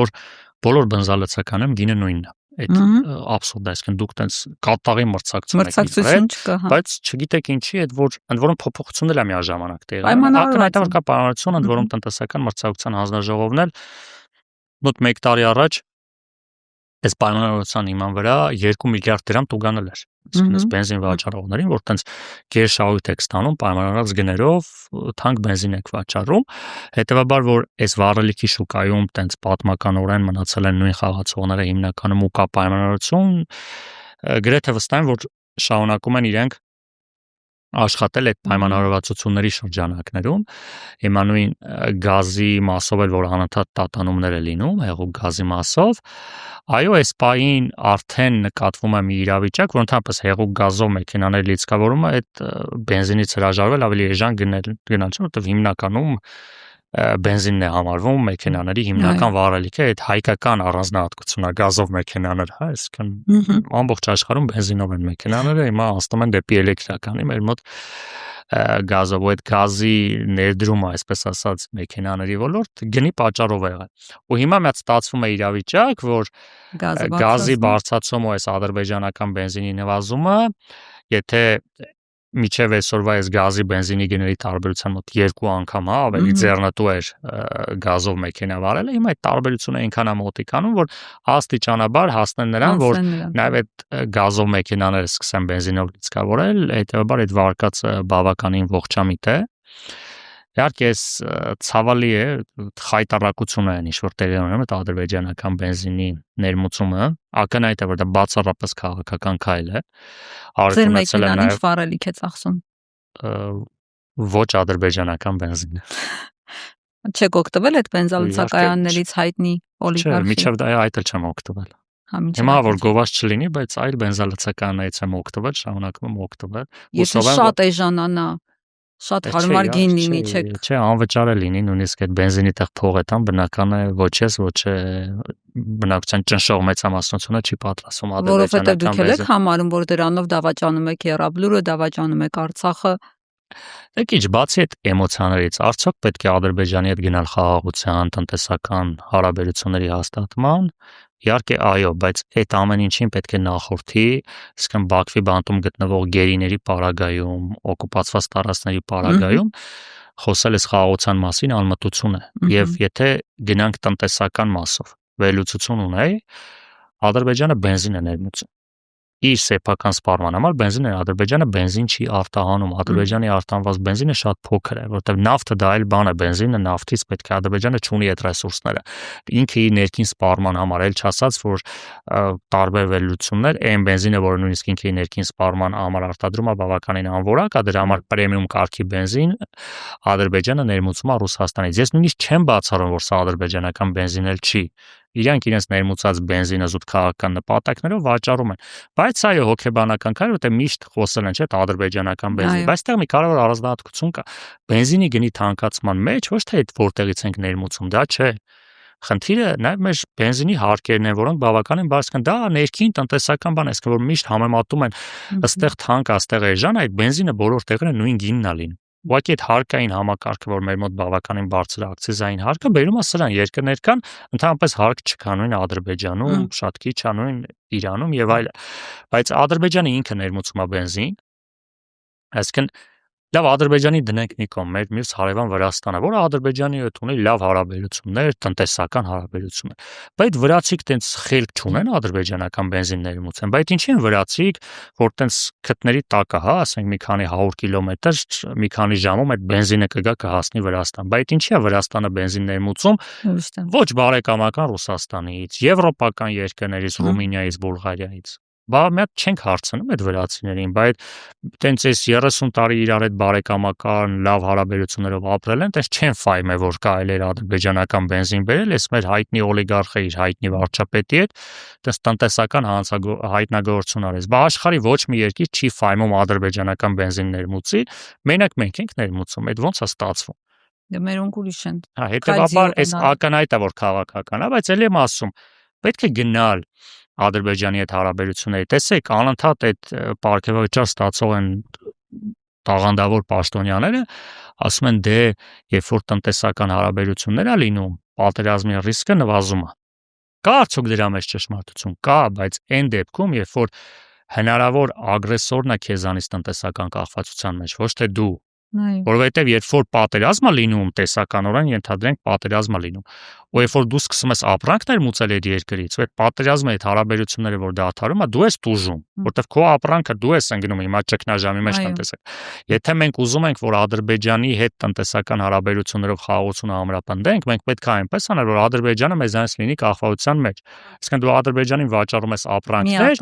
Speaker 2: որ բոլոր բենզալացականում գինը նույնն է։ Այդ աբսուրդ է, այսինքն դուք տենց կատաղի
Speaker 1: մրցակցություն չկա, հա։
Speaker 2: բայց չգիտեք ինչի, այդ որ ընդ որում փոփոխություններ է միաժամանակ տեղի ունենում։ Ակնհայտաբար կա պայմանություն, ընդ որում տնտեսական մրցակցության հանձնաժողովն էլ մոտ 1 տարի առաջ այս պայմանավորվածության հիման վրա 2 միլիարդ դրամ տուգանել էր։ Այսինքն այս բենզին վաճառողներին, որ տենց գերշահույթ եք ստանում պայմանավորված գներով, թանկ բենզին եք վաճառում, հետեւաբար որ այս վառելիքի շուկայում տենց պատմականորեն մնացել են նույն խաղացողները հիմնականում ու կա պայմանավորություն, գրեթե վստահ եմ, որ շարունակում են իրենք աշխատել այդ պայմանավորվածությունների շրջանակներում, հիմա նույն գազի մասով էլ որ անընդհատ տատանումներ է լինում, հեղուկ գազի մասով, այո, այս պահին արդեն նկատվում է մի իրավիճակ, որ ընդհանրապես հեղուկ գազով մեքենաների լիցքավորումը այդ բենզինից հրաժարվել ավելի էժան գնալ չէ, որովհետև հիմնականում բենզինն է համարվում մեքենաների հիմնական վառելիքը, այդ հայկական առանձնահատկությունն է գազով մեքենաները, հա, այսինքն ամբողջ աշխարհում բենզինով են մեքենաները, հիմա անցնում են դեպի էլեկտրականի, մեր մոտ գազով, այդ գազի ներդրումը, այսպես ասած, մեքենաների ոլորտ գնի պատճառով է եղել։ Ու հիմա մեծ ստացվում է իրավիճակ, որ գազի բարձրացումը, այս ադրբեջանական բենզինի նվազումը, եթե միջև այսօրվա այս գազի բենզինի գների տարբերության մոտ 2 անգամ, հա, ավելի ձեռնտու էր գազով մեքենա վարելը, հիմա այդ տարբերությունը այնքան է մոտիկանում, որ աստիճանաբար հասնեն նրան, որ նաև այդ գազով մեքենաները սկսեն բենզինով լիցքավորել, հետեւաբար այդ վարկածը բավականին ողջամիտ է։ Իհարկե, ցավալի է, խայտառակությունը այն ինչ որ տեղի ունենում է ադրբեջանական բենզինի ներմուծումը, ակնհայտ է, որ դա բացառապես քաղաքական քայլ է։
Speaker 1: Ձեր մեքենան ինչ վառելիք է ծախսում։
Speaker 2: Ոչ ադրբեջանական բենզին։
Speaker 1: Չեք օգտվել այդ բենզալցակայաններից հայտնի օլիգարխի։
Speaker 2: Չէ, միջև դա այդ էլ չեմ օգտվել։ Հիմա որ գովազ չլինի, բայց այլ բենզալցակայաններից եմ օգտվել, շարունակում եմ օգտվել։
Speaker 1: Եթե շատ էժանանա, շատ հարմար գին լինի, չեք։
Speaker 2: Չէ, անվճար է լինի, նույնիսկ այդ բենզինի տեղ փող է տան, բնական է, ոչ ես, ոչ բնակության ճնշող մեծամասնությունը չի պատրաստվում
Speaker 1: ադրբեջանական բենզին։ Որովհետև դուք եք համարում, որ դրանով դավաճանում եք Եղաբլուրը, դավաճանում եք Արցախը։
Speaker 2: Եկիչ, բացի այդ էմոցիաներից, արդյոք պետք է Ադրբեջանի հետ գնալ խաղաղության, տնտեսական հարաբերությունների հաստատման։ Իհարկե, այո, բայց այդ ամեն ինչին պետք է նախորդի, իսկն Բաքվի բանտում գտնվող գերիների պարագայում, օկուպացված տարածքների պարագայում խոսել այս խաղաղության մասին անմտություն է։ Եվ եթե գնանք տնտեսական մասով, վերլուծություն ունեի, Ադրբեջանը բենզին է ներմուծում։ Իր սեփական սպառման համար բենզինը Ադրբեջանը բենզին չի արտահանում, Ադրբեջանի արտահանված բենզինը շատ փոքր է, որովհետև նավթը դա այլ բան է, բենզինը նավթից պետք է Ադրբեջանը չունի այդ ռեսուրսները։ Ինքը իր ներքին սպառման համար էլ չասած, որ տարբեր վերլուծություններ, այն բենզինը, որը նույնիսկ ինքը իր ներքին սպառման համար արտադրում է, բավականին անորակ է, դրա համար պրեմիում կարգի բենզին Ադրբեջանը ներմուծում է Ռուսաստանից։ Ես նույնիսկ չեմ բացառում, որ սա ադրբեջանական բենզին էլ չի։ Իրանք իրենց ներմուծած բենզինը զուտ քաղաքական նպատակներով վաճառում են։ Բայց այո, հոգեբանական քայլ, որտեղ միշտ խոսել են, չէ՞, ադրբեջանական բենզին, բայց այստեղ մի կարևոր առանձնահատկություն կա։ Բենզինի գնի թանկացման մեջ ոչ թե այդ որտեղից ենք ներմուծում, դա չէ։ Խնդիրը նաև մեր բենզինի հարկերն են, որոնք բավականին բարձր են։ Դա ներքին տնտեսական բան է, այսինքն որ միշտ համեմատում են ըստեղ թանկ, այստեղ էժան, այդ բենզինը բոլոր տեղերում նույն գինն է լինում։ Ուղղակի այդ հարկային համակարգը, որ մեր մոտ բավականին բարձր ակցիզային հարկը, բերում է սրան, երկրներ կան, ընդհանրապես հարկ չկա, նույն Ադրբեջանում, շատ քիչ է, նույն Իրանում եւ այլն։ Բայց Ադրբեջանը ինքը ներմուծում է բենզին, այսինքն Լավ Ադրբեջանի դնենք մի կողմ, մեր մյուս հարևան Վրաստանը, որը Ադրբեջանի հետ ունի լավ հարաբերություններ, տնտեսական հարաբերություններ։ Բայց վրացիք տենց խելք չունեն ադրբեջանական բենզինների մուծեն, բայց ինչի են վրացիք, որ տենց քթների տակը, հա, ասենք մի քանի 100 կիլոմետր, մի քանի ժամում այդ բենզինը կգա կհասնի Վրաստան։ Բայց ինչի է Վրաստանը բենզիններ մուծում ոչ բարեկամական Ռուսաստանից, եվրոպական երկրներից, Ռումինիայից, Բուլղարիայից։ Բա մի հատ չենք հարցնում այդ վրացիներին, բայց տենց էս 30 տարի իրար հետ բարեկամական լավ հարաբերություններով ապրել են, տենց չեն ֆայմե որ կարելի էր ադրբեջանական բենզին բերել, էս մեր հայտնի օլիգարխը իր հայտնի վարչապետի հետ, տենց տնտեսական հայտնագործություն արեց։ Բա աշխարհի ոչ մի երկիր չի ֆայմում ադրբեջանական բենզին ներմուծի, մենակ մենք ենք ներմուծում, այդ ոնց է ստացվում։
Speaker 1: Դե մերոնք ուրիշ են։
Speaker 2: Հա, հետեւաբար էս ակնհայտ է որ քաղաքական է, բայց ելի եմ ասում, պետք է գնալ Ադրբեջանի հետ հարաբերությունների։ Տեսեք, անընդհատ այդ պարգևաճար ստացող են տաղանդավոր պաշտոնյաները, ասում են դե, երբ որ տնտեսական հարաբերություններ է լինում, պատերազմի ռիսկը նվազում է։ Կա արդյոք դրա մեջ ճշմարտություն։ Կա, բայց այն դեպքում, երբ որ հնարավոր ագրեսորն է քեզանից տնտեսական կախվածության մեջ, ոչ թե դու, որովհետև երբ որ պատերազմ է լինում, տեսականորեն ենթադրենք պատերազմ է լինում, ու երբ որ դու սկսում ես ապրանքներ մուծել այդ երկրից, ու այդ պատերազմը այդ հարաբերությունները որ դադարում է, դու ես տուժում, որտեվ քո ապրանքը դու ես ընկնում հիմա ճգնաժամի մեջ տնտեսական։ Եթե մենք ուզում ենք, որ Ադրբեջանի հետ տնտեսական հարաբերություններով խաղաղությունը ամրապնդենք, մենք պետք է այնպես անել, որ Ադրբեջանը մեզանից լինի կախվածության մեջ։ Այսինքն դու Ադրբեջանին վաճառում ես ապրանքներ,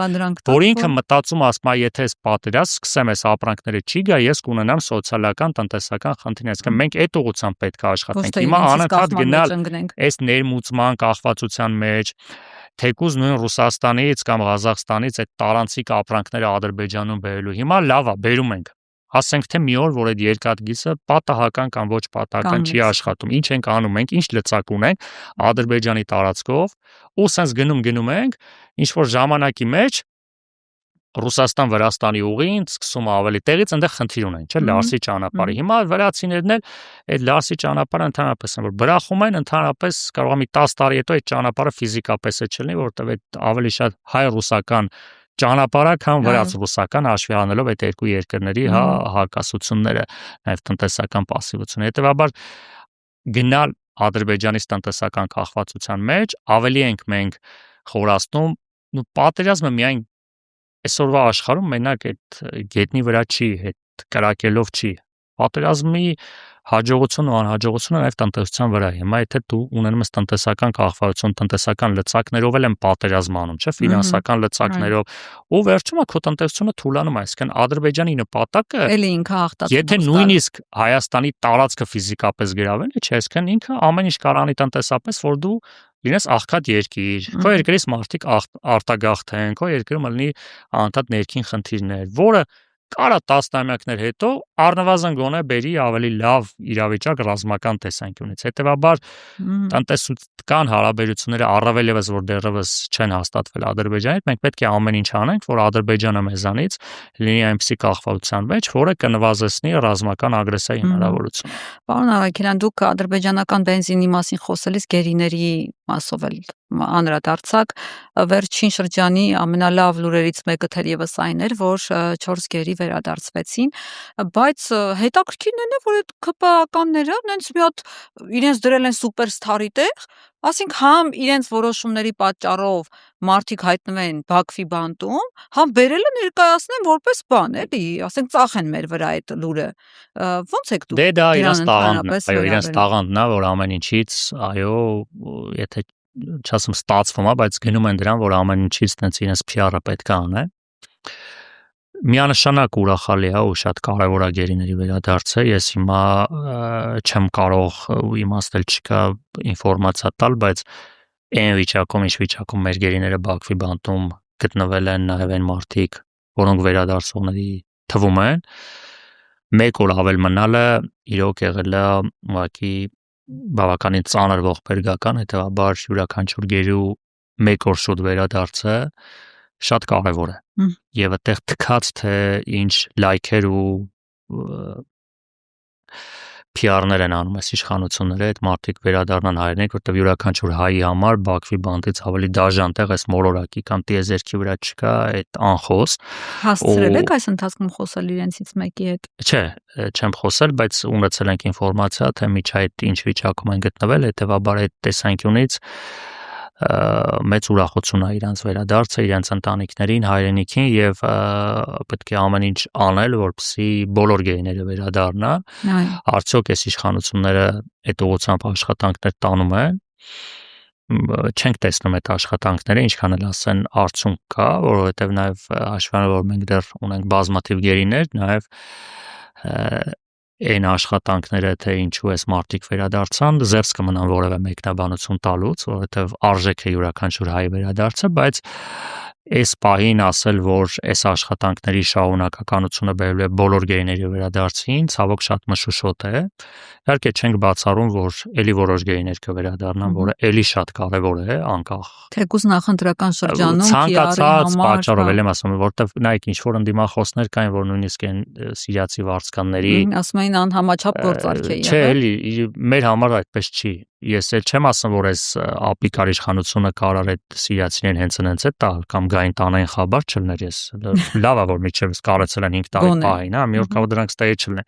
Speaker 2: որ ինքը մտածում ասում է, եթե այս պատերազմ սկսեմ, այս ապրանքները չի գա, ես կունենամ սոցիալական տնտեսական խնդիրներ, այսինքն մենք այդ ուղղությամբ պետք է աշխատենք։ Հիմա անընդհատ գնալ այս ներմուծման կախվածության մեջ, թեկուզ նույն Ռուսաստանից կամ Ղազախստանից այդ տարանցիկ ապրանքները Ադրբեջանում բերելու։ Հիմա լավ է, բերում ենք։ Ասենք թե մի օր, որ այդ երկաթգիծը պատահական կամ ոչ պատահական չի աշխատում։ Ինչ ենք անում, մենք ինչ լծակ ունենք Ադրբեջանի տարածքով, ու սենց գնում ենք, ինչ որ ժամանակի մեջ Ռուսաստան Վրաստանի ուղին սկսում ավելի տեղից այնտեղ խնդիր ունեն, չէ՞, Լարսի ճանապարհը։ Հիմա վրացիներն էլ այդ Լարսի ճանապարհը ընդհանրապես են որ բրախում են, ընդհանրապես կարող է մի 10 տարի հետո այդ ճանապարհը ֆիզիկապես է չլինի, որովհետև այդ ավելի շատ հայ-ռուսական ճանապարհ է, քան վրաց-ռուսական հաշվի առնելով այդ երկու երկրների հակասությունները, նաև տնտեսական пассивությունը։ Հետևաբար գնալ Ադրբեջանից տնտեսական կախվածության մեջ ավելի ենք մենք խորացնում, պատերազմը միայն այսօրվա աշխարհում մենակ այդ գետնի վրա չի, այդ կրակելով չի։ Պատերազմի հաջողությունը ու անհաջողությունը նաև տնտեսության վրա է։ Հիմա եթե դու ունենում ես տնտեսական կախվածություն, տնտեսական լծակներով էլ են պատերազմ անում, չէ՞, ֆինանսական լծակներով, ու վերջում քո տնտեսությունը թուլանում է, այսինքն Ադրբեջանի նպատակը
Speaker 1: էլի ինքը հաղթած։
Speaker 2: Եթե նույնիսկ Հայաստանի տարածքը ֆիզիկապես գրավեն, չէ, այսինքն ինքը ամեն ինչ կարանի տնտեսապես, որ դու լինես աղքատ երկիր, քո երկրից մարդիկ արտագաղթեն, քո երկրում լինի անընդհատ ներքին խնդիրներ, որը կարա տասնամյակներ հետո առնվազն գոնե բերի ավելի լավ իրավիճակ ռազմական տեսանկյունից։ Հետևաբար տնտեսական հարաբերությունները առավել եւս որ դեռևս չեն հաստատվել Ադրբեջանի հետ, մենք պետք է ամեն ինչ անենք, որ Ադրբեջանը մեզանից լինի այնպիսի կախվածության մեջ, որը կնվազեցնի ռազմական ագրեսիայի հնարավորությունը։
Speaker 1: Պարոն Ավագելյան, դուք ադրբեջանական բենզինի մասին խոսելիս գերիների մասով էլ անդրադարձակ, վերջին շրջանի ամենալավ լուրերից մեկը թերևս այն էր, որ 4 գերի վերադարձվեցին, բայց հետաքրքիրն է, որ այդ ԿՊԱ-ականները նենց մի հատ իրենց դրել են սուպերստարի տեղ, ասենք համ իրենց որոշումների պատճառով մարդիկ հայտնվեն Բաքվի բանտում, համ բերելը ներկայացնեն որպես բան, էլի, ասենք ծախեն մեր վրա այդ լուրը։ Ոնց եք դուք
Speaker 2: դե դա իրենց տաղանդն է, այո, իրենց տաղանդն է, որ ամեն ինչից, այո, եթե չասեմ ստացվում է, բայց գնում են դրան, որ ամեն ինչից տենց իրենց PR-ը պետք է անեն։ Միանշանակ ուրախալի է ու շատ կարևոր է գերիների վերադարձը։ Ես հիմա չեմ կարող ու իմաստ էլ չկա ինֆորմացիա տալ, բայց այն վիճակում, ինչ վիճակում մեր գերիները Բաքվի բանտում գտնվել են, նաև այն մարդիկ, որոնք վերադարձողների թվում են, մեկ օր ավել մնալը իրոք եղել է ուղղակի բավականին ծանր ողբերգական, հետևաբար յուրաքանչյուր գերու մեկ օր շուտ վերադարձը շատ կարևոր է։ Եվ այդտեղ թքած թե ինչ լայքեր ու PR-ներ են անում այս իշխանությունները, այդ մարդիկ վերադառնան հայրենիք, որտեղ յուրաքանչյուր հայի համար Բաքվի բանտից ավելի դաժան տեղ այս մոլորակի կամ տիեզերքի վրա չկա այդ անխոս։
Speaker 1: Հասցրել եք այս ընթացքում խոսել իրենցից մեկի հետ։
Speaker 2: Չէ, չեմ խոսել, բայց ունեցել ենք ինֆորմացիա, թե միջայդ ինչ վիճակում են գտնվել, հետեւաբար այդ տեսանկյունից մեծ ուրախություն է իրանց վերադարձը, իրենց ընտանիքներին, հայրենիքին եւ պետք է ամեն ինչ անել, որպեսզի բոլոր գեյները վերադառնան։ Արդյոք այս իշխանությունները այդ ուղղությամբ աշխատանքներ տանում են։ Չենք տեսնում այդ աշխատանքները, ինչքան էլ ասեն արդյունք կա, որովհետեւ նաեւ հաշվի առնելով որ մենք դեռ ունենք բազմաթիվ գերիներ, նաեւ այն աշխատանքները, թե ինչու այս մարդիկ վերադարձան, զերծ կմնան որևէ մեկնաբանություն տալուց, որովհետև արժեք է յուրաքանչյուր հայ վերադարձը, բայց այս պահին ասել, որ այս աշխատանքների շարունակականությունը բերել է բոլոր գեյների վերադարձին, ցավոք շատ մշուշոտ է։ Իհարկե չենք բացառում, որ էլի որոշ գեյներ կվերադառնան, որը էլի շատ կարևոր է, անկախ
Speaker 1: թեկուզ նախընտրական շրջանում
Speaker 2: ցանկացած պատճառով եմ ասում, որտեվ նայեք ինչ որ ընդդիմախոսներ կային, որ նույնիսկ այն սիրիացի վարձկանների
Speaker 1: ասում էին անհամաչափ գործարք է եղել։
Speaker 2: Չէ, էլի մեր համար այդպես չի։ Ես էլ չեմ ասում, որ այս ապիկար իշխանությունը կարար այդ սիրիացիներին հենց այնց է տալ կամ գային տանային խաբար չլներ, ես լավ է որ միջևս կարեցել են 5 տարի պահին, հա, մի օր կարող դրանք ստայի չլներ։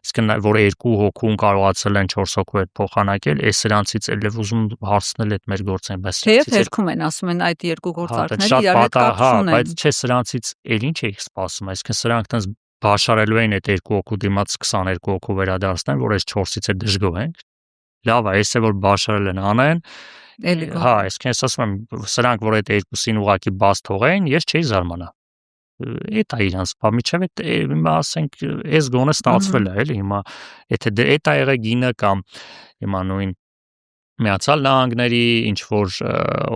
Speaker 2: Իսկ որ 2 հոգուն կարողացել են 4 հոգու հետ փոխանակել, այս սրանցից էլ ուզում հարցնել այդ մեր գործին, բայց
Speaker 1: թեև երկում են ասում են այդ երկու գործարքները իրար հետ կապ չունեն։
Speaker 2: Բայց չէ, սրանցից էլ ինչ էիք սպասում, այսինքն սրանք տենց բաշարելու էին այդ 2 հոգու դիմաց 22 հոգու վերադարձնեն, որ այս 4-ից է դժգոհ ենք։ Լավ է, այս է որ բաշարել են անեն։ Հա, այսինքն ես ասում եմ, սրանք որ այդ երկուսին ուղակի բաց թողեն, ես չէի զարմանա։ Էդ է իրանց, բա միջև այդ հիմա ասենք, այս գոնը ստացվել է, էլի հիմա, եթե էդ է եղել գինը կամ հիմա նույն Միացյալ Նահանգների ինչ որ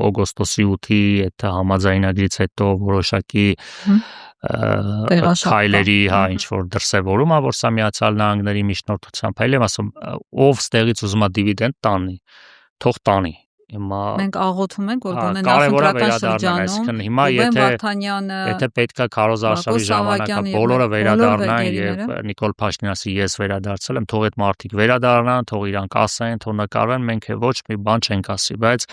Speaker 2: օգոստոսի 8-ի այդ համաձայնագրից հետո որոշակի քայլերի, հա, ինչ որ դրսևորում է, որ սա Միացյալ Նահանգների միջնորդությամբ, այլ եմ ասում, ով ստեղից ուզում է դիվիդենդ տանի, թող տանի։ Հիմա
Speaker 1: մենք աղոթում ենք, որ գոնե նախընտրական շրջանում
Speaker 2: հիմա եթե պետքա Քարոզ Արշավի ժամանակա բոլորը վերադառնան եւ Նիկոլ Փաշինյանը ես վերադարձել եմ, թող այդ մարդիկ վերադառնան, թող իրանք ասեն, թող նկարվեն, մենք ոչ մի բան չենք ասի, բայց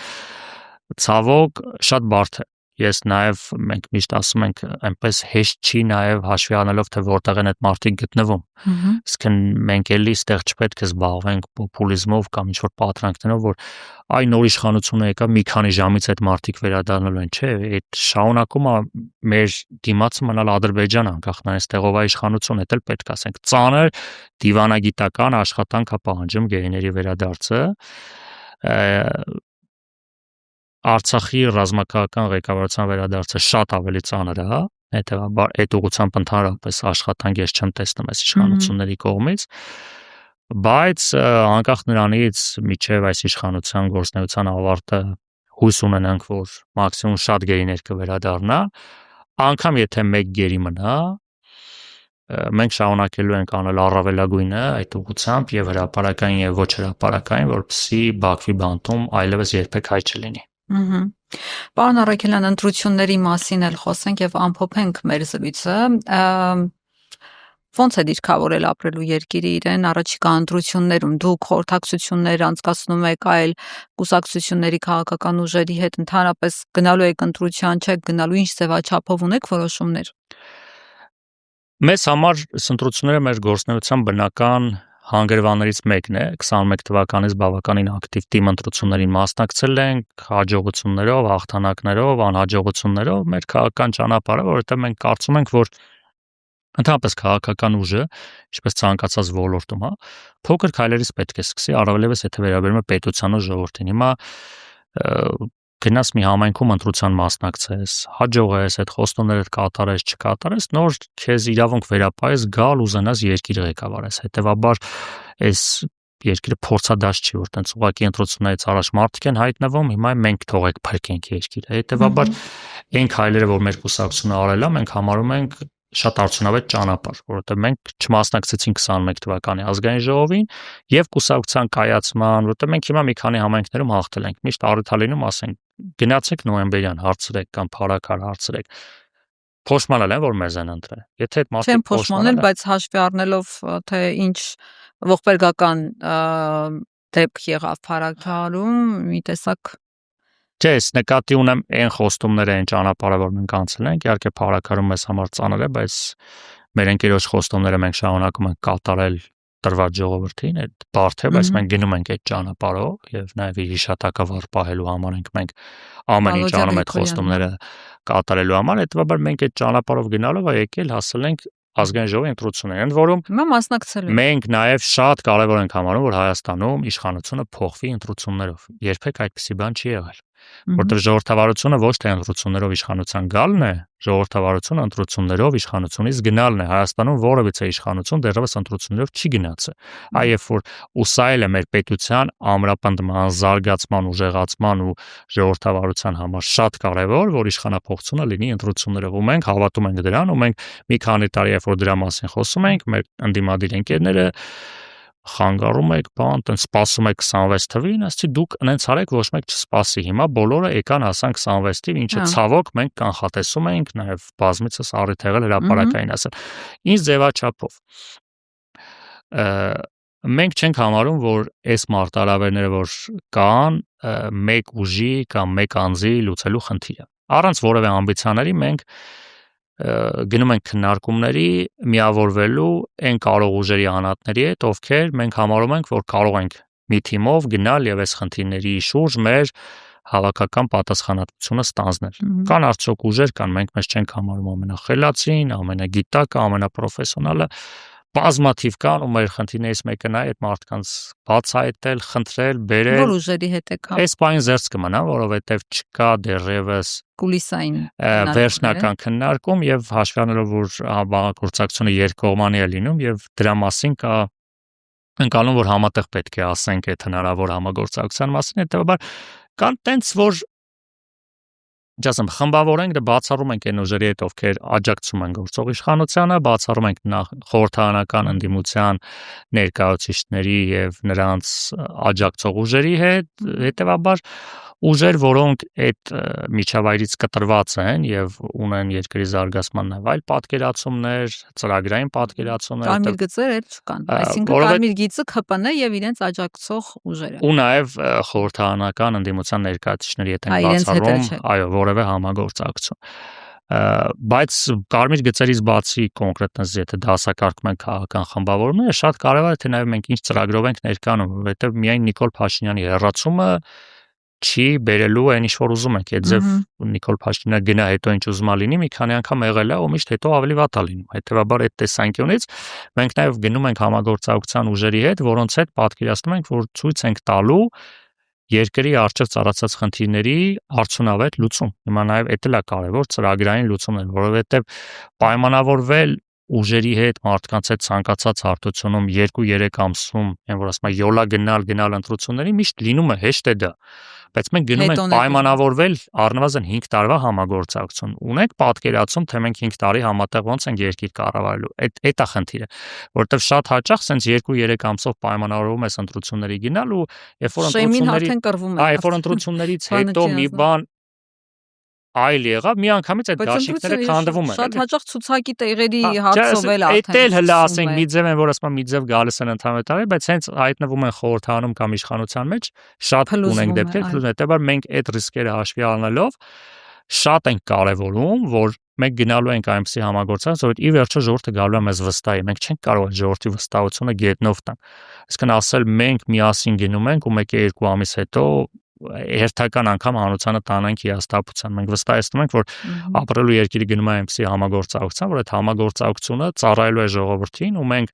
Speaker 2: ցավոք շատ բարդ է։ Ես նաև մենք միշտ ասում ենք այնպես հեշտ չի նաև հաշվի առնելով թե որտեղ են այդ մարդիկ գտնվում։ Իսկ մենք էլի ստեղ չպետք է զբաղվենք պոպուլիզմով կամ ինչ-որ պատրանքներով, որ այ նոր իշխանությունը եկա մի քանի ժամից այդ մարդիկ վերադառնալու են, չէ, այդ շարունակումը մեր դիմացը մնալ Ադրբեջան անկախ նրանից տեղով իշխանություն էլ պետք է ասենք ծանր դիվանագիտական աշխատանք է պահանջում գերիների վերադարձը։ Արցախի ռազմաքաղաքական ղեկավարության վերադարձը շատ ավելի ծանր է, հետևաբար այդ ուղղությամբ ընդհանրապես աշխատանք ես չեմ տեսնում այս իշխանությունների կողմից, բայց անկախ նրանից միջև այս իշխանության գործնեության ավարտը հույս ունենանք, որ մաքսիմում շատ գերիներ կվերադառնա, անգամ եթե մեկ գերի մնա, մենք շարունակելու ենք անել առավելագույնը այդ ուղղությամբ եւ հրապարակային եւ ոչ հրապարակային, որպեսզի Բաքվի բանտում այլևս երբեք հայ չլինի։
Speaker 1: Պարոն Առաքելյան, ընտրությունների մասին էլ խոսենք եւ ամփոփենք մեր զրույցը։ Ոնց է դիրքավորել ապրելու երկիրը իրեն առաջիկա ընտրություններում, դուք խորհրդակցություններ անցկացնում եք այլ կուսակցությունների քաղաքական ուժերի հետ, ընդհանրապես գնալու եք ընտրության, չեք գնալու, ինչ ձևաչափով ունեք որոշումներ։
Speaker 2: Մեզ համար ընտրությունները մեր գործնեության բնական հանգրվաններից մեկն է, 21 թվականից բավականին ակտիվ թիմ ընտրություններին մասնակցել ենք, հաջողություններով, հաղթանակներով, անհաջողություններով մեր քաղաքական ճանապարհը, որովհետև մենք կարծում ենք, որ ընդհանրապես քաղաքական ուժը, ինչպես ցանկացած ոլորտում, հա, փոքր քայլերից պետք է սկսի, առավելևս եթե վերաբերում է պետության ու ժողովրդին։ Հիմա գնաս մի համայնքում ընտրության մասնակցես, հաջողես, այդ խոստումներդ կատարես, չկատարես, նոր քեզ իրավունք վերապահես գալ ուզենաս երկիր ղեկավարես։ Հետևաբար այս երկիրը փորձադաշ չի, որ տենց ուղղակի ընտրություններից առաջ մարդիկ են հայտնվում, հիմա մենք թողեք փրկենք երկիրը։ Հետևաբար այն քայլերը, որ մեր կուսակցությունը արել է, մենք համարում ենք շատ արդյունավետ ճանապարհ, որովհետև մենք չմասնակցեցինք 21 թվականի ազգային ժողովին եւ կուսակցության կայացման, որովհետև մենք հիմա մի քանի համայնքներում հաղթել ենք։ Միշտ առիթալինում ասենք գնացեք նոյեմբերյան հարցրեք կամ փառաքար հարցրեք։ Փոշմանել են որ մեզ են ընտրել։ Եթե այդ մարդիկ
Speaker 1: փոշմանել, բայց հաշվի առնելով թե ինչ ողբերգական դեպք եղավ Փարաքարում, մի տեսակ
Speaker 2: Չէ, ես նկատի ունեմ այն խոստումները, այն ճանապարհը, որ մենք անցել ենք, իհարկե Փարաքարում մեզ համար ծանր է, բայց մեր ընկերոջ խոստումները մենք շարունակում ենք կատարել տրված ժողովրդին, այդ բարդ է, բայց մենք գնում ենք այդ ճանապարհով եւ նաեւ իր հիշատակը վառ պահելու համար մենք ամեն ինչ անում այդ խոստումները կատարելու համար, հետեւաբար մենք այդ ճանապարհով գնալով եկել հասել ենք ազգային ժողովի ընտրություններին, ընդ որում
Speaker 1: հիմա մասնակցել եք։
Speaker 2: մենք նաև շատ կարևոր ենք համարում, որ Հայաստանում իշխանությունը փոխվի ընտրություններով։ Երբեք այդպիսի բան չի եղել, որտեղ ժողովրդավարությունը ոչ թե ընտրություններով իշխանության գալն է, ժողովրդավարությունը ընտրություններով իշխանությունից գնալն է։ Հայաստանում որևիցե իշխանություն դեռևս ընտրություններով չի գնացել։ Այ երբ որ սա է մեր պետության ամրապնդման, զարգացման, ուժեղացման ու ժողովրդավարության համար շատ կարևոր, որ իշխանափոխությունը լինի ընտրություններով, ու մենք հավատում ենք դրան, ու մենք մի քանի տարի երբ որ դրա մասին խոսում ենք, մեր ընդդիմադիր ընկերները խանգարում եք, բան, տենց սպասում եք 26 թվին, ասեցի դուք նենց արեք, ոչ մեկ չսպասի։ Հիմա բոլորը եկան հասան 26 թիվ, ինչը ցավոք մենք կանխատեսում ենք, նաև բազմիցս առիթ եղել հրապարակային ասել։ Ինչ ձևաչափով։ Մենք չենք համարում, որ այս մարտահրավերները, որ կան, մեկ ուժի կամ մեկ անձի լուծելու խնդիր է։ Առանց որևէ ամբիցիաների մենք գնում ենք քննարկումների միավորվելու այն կարող ուժերի անհատների հետ, ովքեր մենք համարում ենք, որ կարող ենք մի թիմով գնալ եւ այս խնդիրների շուրջ մեր հավաքական պատասխանատվությունը ստանձնել։ Կան արդյոք ուժեր կան, մենք մեզ չենք համարում ամենախելացին, ամենագիտակը, ամենապրոֆեսիոնալը, բազմաթիվ կան ու մեր խնդիրներից մեկը նա է այդ մարդկանց բացահայտել, խնդրել, բերել։
Speaker 1: Որ ուժերի հետ եք հա։
Speaker 2: Այս բանը զերծ կմնա, որովհետեւ չկա դեռևս
Speaker 1: կուլիսային
Speaker 2: վերջնական քննարկում եւ հաշվի առնելով որ համագործակցությունը երկկողմանի է լինում եւ դրա մասին կա ընկալում որ համատեղ պետք է ասենք այդ հնարավոր համագործակցության մասին, հետեւաբար կան տենց որ Ջասեմ խմբավորենք դա բացառում ենք այն ուժերի հետ, ովքեր աջակցում են գործող իշխանությանը, բացառում ենք խորհրդարանական ընդդիմության ներկայացուցիչների եւ նրանց աջակցող ուժերի հետ, հետեւաբար ուժեր, որոնք այդ միջավայրից կտրված են եւ ունեն երկրի զարգացման նաեւ այլ պատկերացումներ, ծրագրային պատկերացումներ,
Speaker 1: կարմիր գծեր էլ չկան, այսինքն կարմիր գիծը ԿՊՆ եւ իրենց աջակցող ուժերը։
Speaker 2: Ու նաեւ խորհրդարանական ընդդիմության ներկայացուցիչների հետ են բացառում, այո, որևէ համագործակցություն։ Բայց կարմիր գծերից բացի կոնկրետ եթե դասակարգում ենք քաղաքական խմբավորումները, շատ կարևոր է թե նաեւ մենք ինչ ծրագրով ենք ներկայանում, որովհետեւ միայն Նիկոլ Փաշինյանի հեռացումը չի բերելու այն ինչ որ ուզում ենք, այդ ձև Նիկոլ Փաշինյանը գնա հետո ինչ ուզում լինի, մի քանի անգամ եղել է ու միշտ հետո ավելի վատ է լինում։ Հետևաբար այդ տեսանկյունից մենք նաև գնում ենք համագործակցության ուժերի հետ, որոնց հետ պատկերացնում ենք, որ ցույց ենք տալու երկրի առջև ծառացած խնդիրների արդյունավետ լուծում։ Հիմա նաև դա էլ է կարևոր ծրագրային լուծումներ, որովհետև պայմանավորվել ուժերի հետ, մարդկանց հետ ցանկացած հարթությունում 2-3 ամսում, այն որ ասում է յոլա գնալ ընտրությունների միշտ լինում է հեշտ է դա, բայց մենք գնում ենք պայմանավորվել առնվազն 5 տարվա համագործակցություն։ Ունենք պատկերացում, թե մենք 5 տարի համատեղ ոնց ենք երկիր կառավարելու։ Այդ է խնդիրը, որովհետև շատ հաճախ սենց 2-3 ամսով պայմանավորվում ես ընտրությունների գնալ ու երբ որ ընտրություններից հետո մի բան այլ եղավ, միանգամից այդ դաշինքները քանդվում են։
Speaker 1: Շատ հաճախ ցուցակի տեղերի հարցով էլ
Speaker 2: արդեն։ Այդ էլ ասենք մի ձև են, որ ասում մի ձև գալիս են ընդհանուր տարի, բայց հենց հայտնվում են խորհրդանում կամ իշխանության մեջ, շատ ունենք դեպքեր, փլուզ հետեւաբար մենք այդ ռիսկերը հաշվի առնելով շատ ենք կարևորում, որ մենք գնալու ենք այնպիսի համագործակցություն, որ ի վերջո ժողովուրդը գալու է մեզ վստահի։ Մենք չենք կարող ժողովրդի վստահությունը գետնով տալ։ Այսինքն ասել մենք միասին գնում ենք ու 1-2 ամիս հետո հերթական անգամ հանրությանը տանենք հիասթափության։ Մենք վստահեցնում ենք, որ ապրելու երկիրը գնում է այնպիսի համագործակցության, որ այդ համագործակցությունը ծառայելու է ժողովրդին ու մենք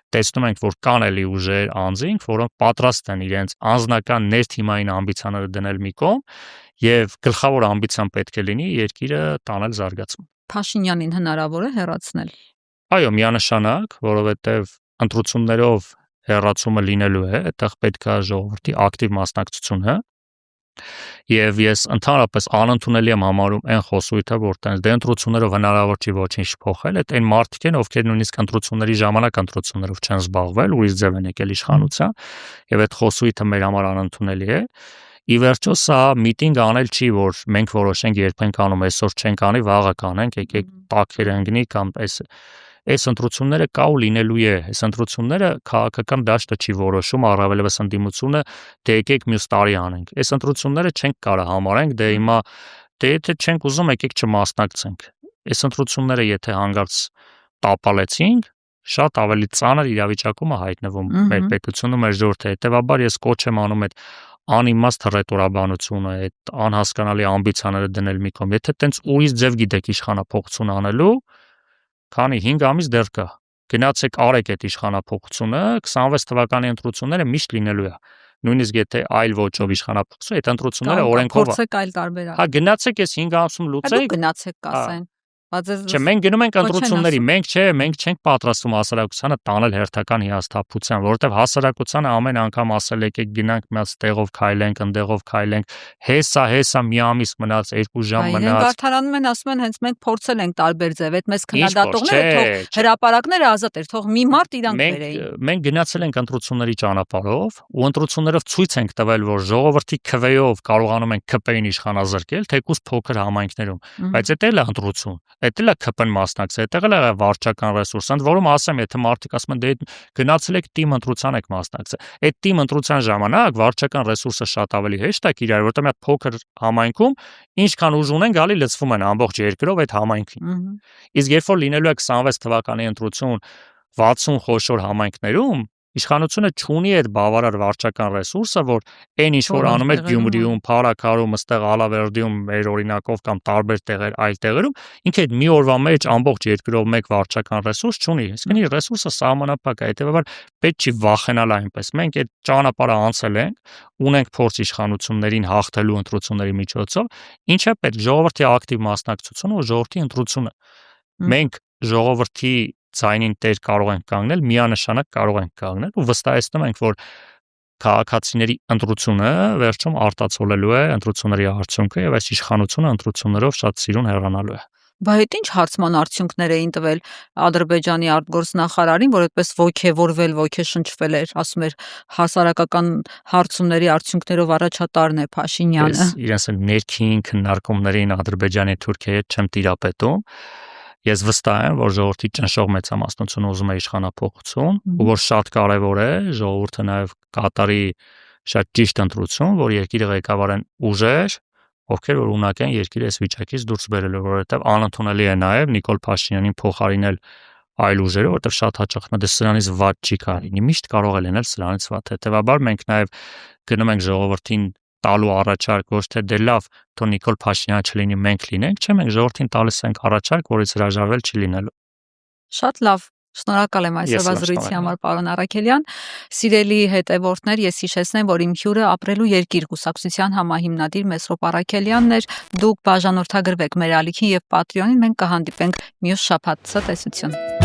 Speaker 2: տեսնում ենք, որ կան էլի ուժեր, անձինք, որոնք պատրաստ են իրենց անձնական ներթիմային ամբիցիաները դնել մի կողմ եւ գլխավոր ամբիցիան պետք է լինի երկիրը տանել զարգացման։
Speaker 1: Փաշինյանին հնարավոր է հեռացնել։
Speaker 2: Այո, միանշանակ, որովհետեւ ընտրություններով հեռացումը լինելու է, այդտեղ պետք է ժողովրդի ակտիվ մասնակցությունը Եվ ես ընդհանրապես անընդունելի եմ համարում այն խոսույթը, որ տենց դե ընտրություններով հնարավոր չի ոչինչ փոխել, այդ այն մարդիկ են, ովքեր նույնիսկ ընտրությունների ժամանակ ընտրություններով չեն զբաղվել, ուրիշ ձև են եկել իշխանության, եւ այդ խոսույթը մեր համար անընդունելի է։ Ի վերջո սա միտինգ անել չի, որ մենք որոշենք երբ ենք անում, այսօր չենք անի, վաղը կանենք, եկեք տաքեր ընկնի կամ այս այս ընտրությունները կա ու լինելու է, այս ընտրությունները քաղաքական դաշտը չի որոշում, առավելևս ընդդիմությունը, դե եկեք մյուս տարի անենք։ Այս ընտրությունները չենք կարող համարենք, դե հիմա դե եթե չենք ուզում, եկեք չմասնակցենք։ Այս ընտրությունները եթե հանգարց տապալեցինք, շատ ավելի ծանր իրավիճակում է հայտնվում մեր պետությունը, մեր ժողովուրդը։ Հետևաբար ես կոչ եմ անում այդ անիմաստ հռետորաբանությունը, այդ անհասկանալի ամբիցիաները դնել մի կողմ։ Եթե տենց ուրիշ ձև գիտեք իշխանափոխություն անելու, քանի 5 ամիս դեռ կա։ Գնացեք արեք այդ իշխանափոխությունը, 26 թվականի ընտրությունները միշտ լինելու է։ Նույնիսկ եթե այլ ոճով իշխանափոխություն, այդ ընտրությունները օրենքով
Speaker 1: փորձեք այլ տարբերակ։
Speaker 2: հա գնացեք այս 5 ամսում լուծեք։
Speaker 1: Դուք գնացեք կասեն։
Speaker 2: Չէ, մենք գնում ենք ընտրությունների, մենք չենք պատրաստվում հասարակությանը տանել հերթական հիասթափության, որովհետև հասարակությանը ամեն անգամ ասել եկեք գնանք միած տեղով քայլենք, ընդեղով քայլենք, հեսա մի ամիս մնաց, 2 ժամ մնաց։
Speaker 1: Իրենք արդարանում են, ասում են, հենց մենք փորձել ենք տարբեր ձև, այդ մեզ քննադատողները թող հրապարակները ազատ էր, թող մի մարդ իրանք բերեին։
Speaker 2: Մենք գնացել ենք ընտրությունների ճանապարհով ու ընտրություններով ցույց ենք տվել, որ ժողովրդի քվեով կարողանում ենք ԿՊ-ին իշխանազրկել, թեկուզ փոքր համայնքներում, բայց դա էլ է ընտրություն։ Դա էլ է ԿՊ-ն մասնակցել, այդտեղ էլ է վարչական ռեսուրս, ընդ որում ասեմ, եթե մարդիկ ասում են դե գնացել եք թիմ ընտրության եք մասնակցել, այդ թիմ ընտրության ժամանակ վարչական ռեսուրսը շատ ավելի հեշտ է կիրառել, որտեղ մի հատ փոքր համայնքում ինչքան ուժ ունեն գալի լցվում են ամբողջ երկրով այդ համայնքին։ Իսկ երբ որ լինելու է 26 թվականի ընտրություն 60 խոշոր համայնքներում, իշխանությունը չունի այդ բավարար վարչական ռեսուրսը, որ այն ինչ որ անում էր Գյումրիում, Փարաքարում, ըստեղ Ալավերդիում, մեր օրինակով կամ տարբեր տեղեր, այլ տեղերում, ինքը այդ մի օրվա մեջ ամբողջ երկրով մեկ վարչական ռեսուրս չունի։ Իսկն իր ռեսուրսը սահմանափակ է, հետեւաբար պետք չի վախենալ այնպես։ Մենք այդ ճանապարհը անցել ենք, ունենք փորձ իշխանություններին հաղթելու ընտրությունների միջոցով, ինչը պետք ժողովրդի ակտիվ մասնակցությունը ու ժողովրդի ընտրությունը։ Մենք ժողովրդի ցայնին տեր կարող ենք կանգնել, միանշանակ կարող ենք կանգնել ու վստահեցնում ենք, որ քաղաքացիների ընտրությունը վերջում արտացոլելու է ընտրությունների արդյունքը եւ այս իշխանությունը ընտրություններով շատ սիրուն հեռանալու է։
Speaker 1: Բա հետ ինչ հարցման արդյունքներ էին տվել Ադրբեջանի արտգործնախարարին, որ այդպես ոգևորվել, ոգեշնչվել էր, ասում էր հասարակական հարցումների արդյունքներով առաջատարն է Փաշինյանը։
Speaker 2: Իրենց ներքին քննարկումներին Ադրբեջանի Թուրքիայի հետ չեմ տիրապետում։ Ես վստահ եմ, որ ժողովրդի ճնշող մեծամասնությունը ուզում է իշխանափոխություն, ու որ շատ կարևոր է ժողովուրդը նաև կատարի շատ ճիշտ ընտրություն, որ երկիրը ղեկավարեն ուժեր, ովքեր որ ունակ են երկիրը այս վիճակից դուրս բերելու, որովհետև անընդունելի է նաև Նիկոլ Փաշինյանին փոխարինել այլ ուժերը, որովհետև շատ հաճախ նա սրանից վատ չի կարելի, միշտ կարող է լինել սրանից վատ։ Հետևաբար մենք նաև գնում ենք ժողովրդին տալու առաջարկ, ոչ թե դե լավ, թող Նիկոլ Փաշինյանը չլինի, մենք լինենք, չէ, մենք ժողովրդին տալիս ենք առաջարկ, որից հրաժարվել չի լինելու։
Speaker 1: Շատ լավ, շնորհակալ եմ այսօրվա զրույցի համար, պարոն Առաքելյան։ Սիրելի հետևորդներ, ես հիշեցնեմ, որ իմ հյուրը Ապրելու երկիր կուսակցության համահիմնադիր Մեսրոպ Առաքելյանն էր։ Դուք բաժանորդագրվեք մեր ալիքին եւ Patreon-ին, մենք կհանդիպենք մյուս շաբաթ։ Ցտեսություն։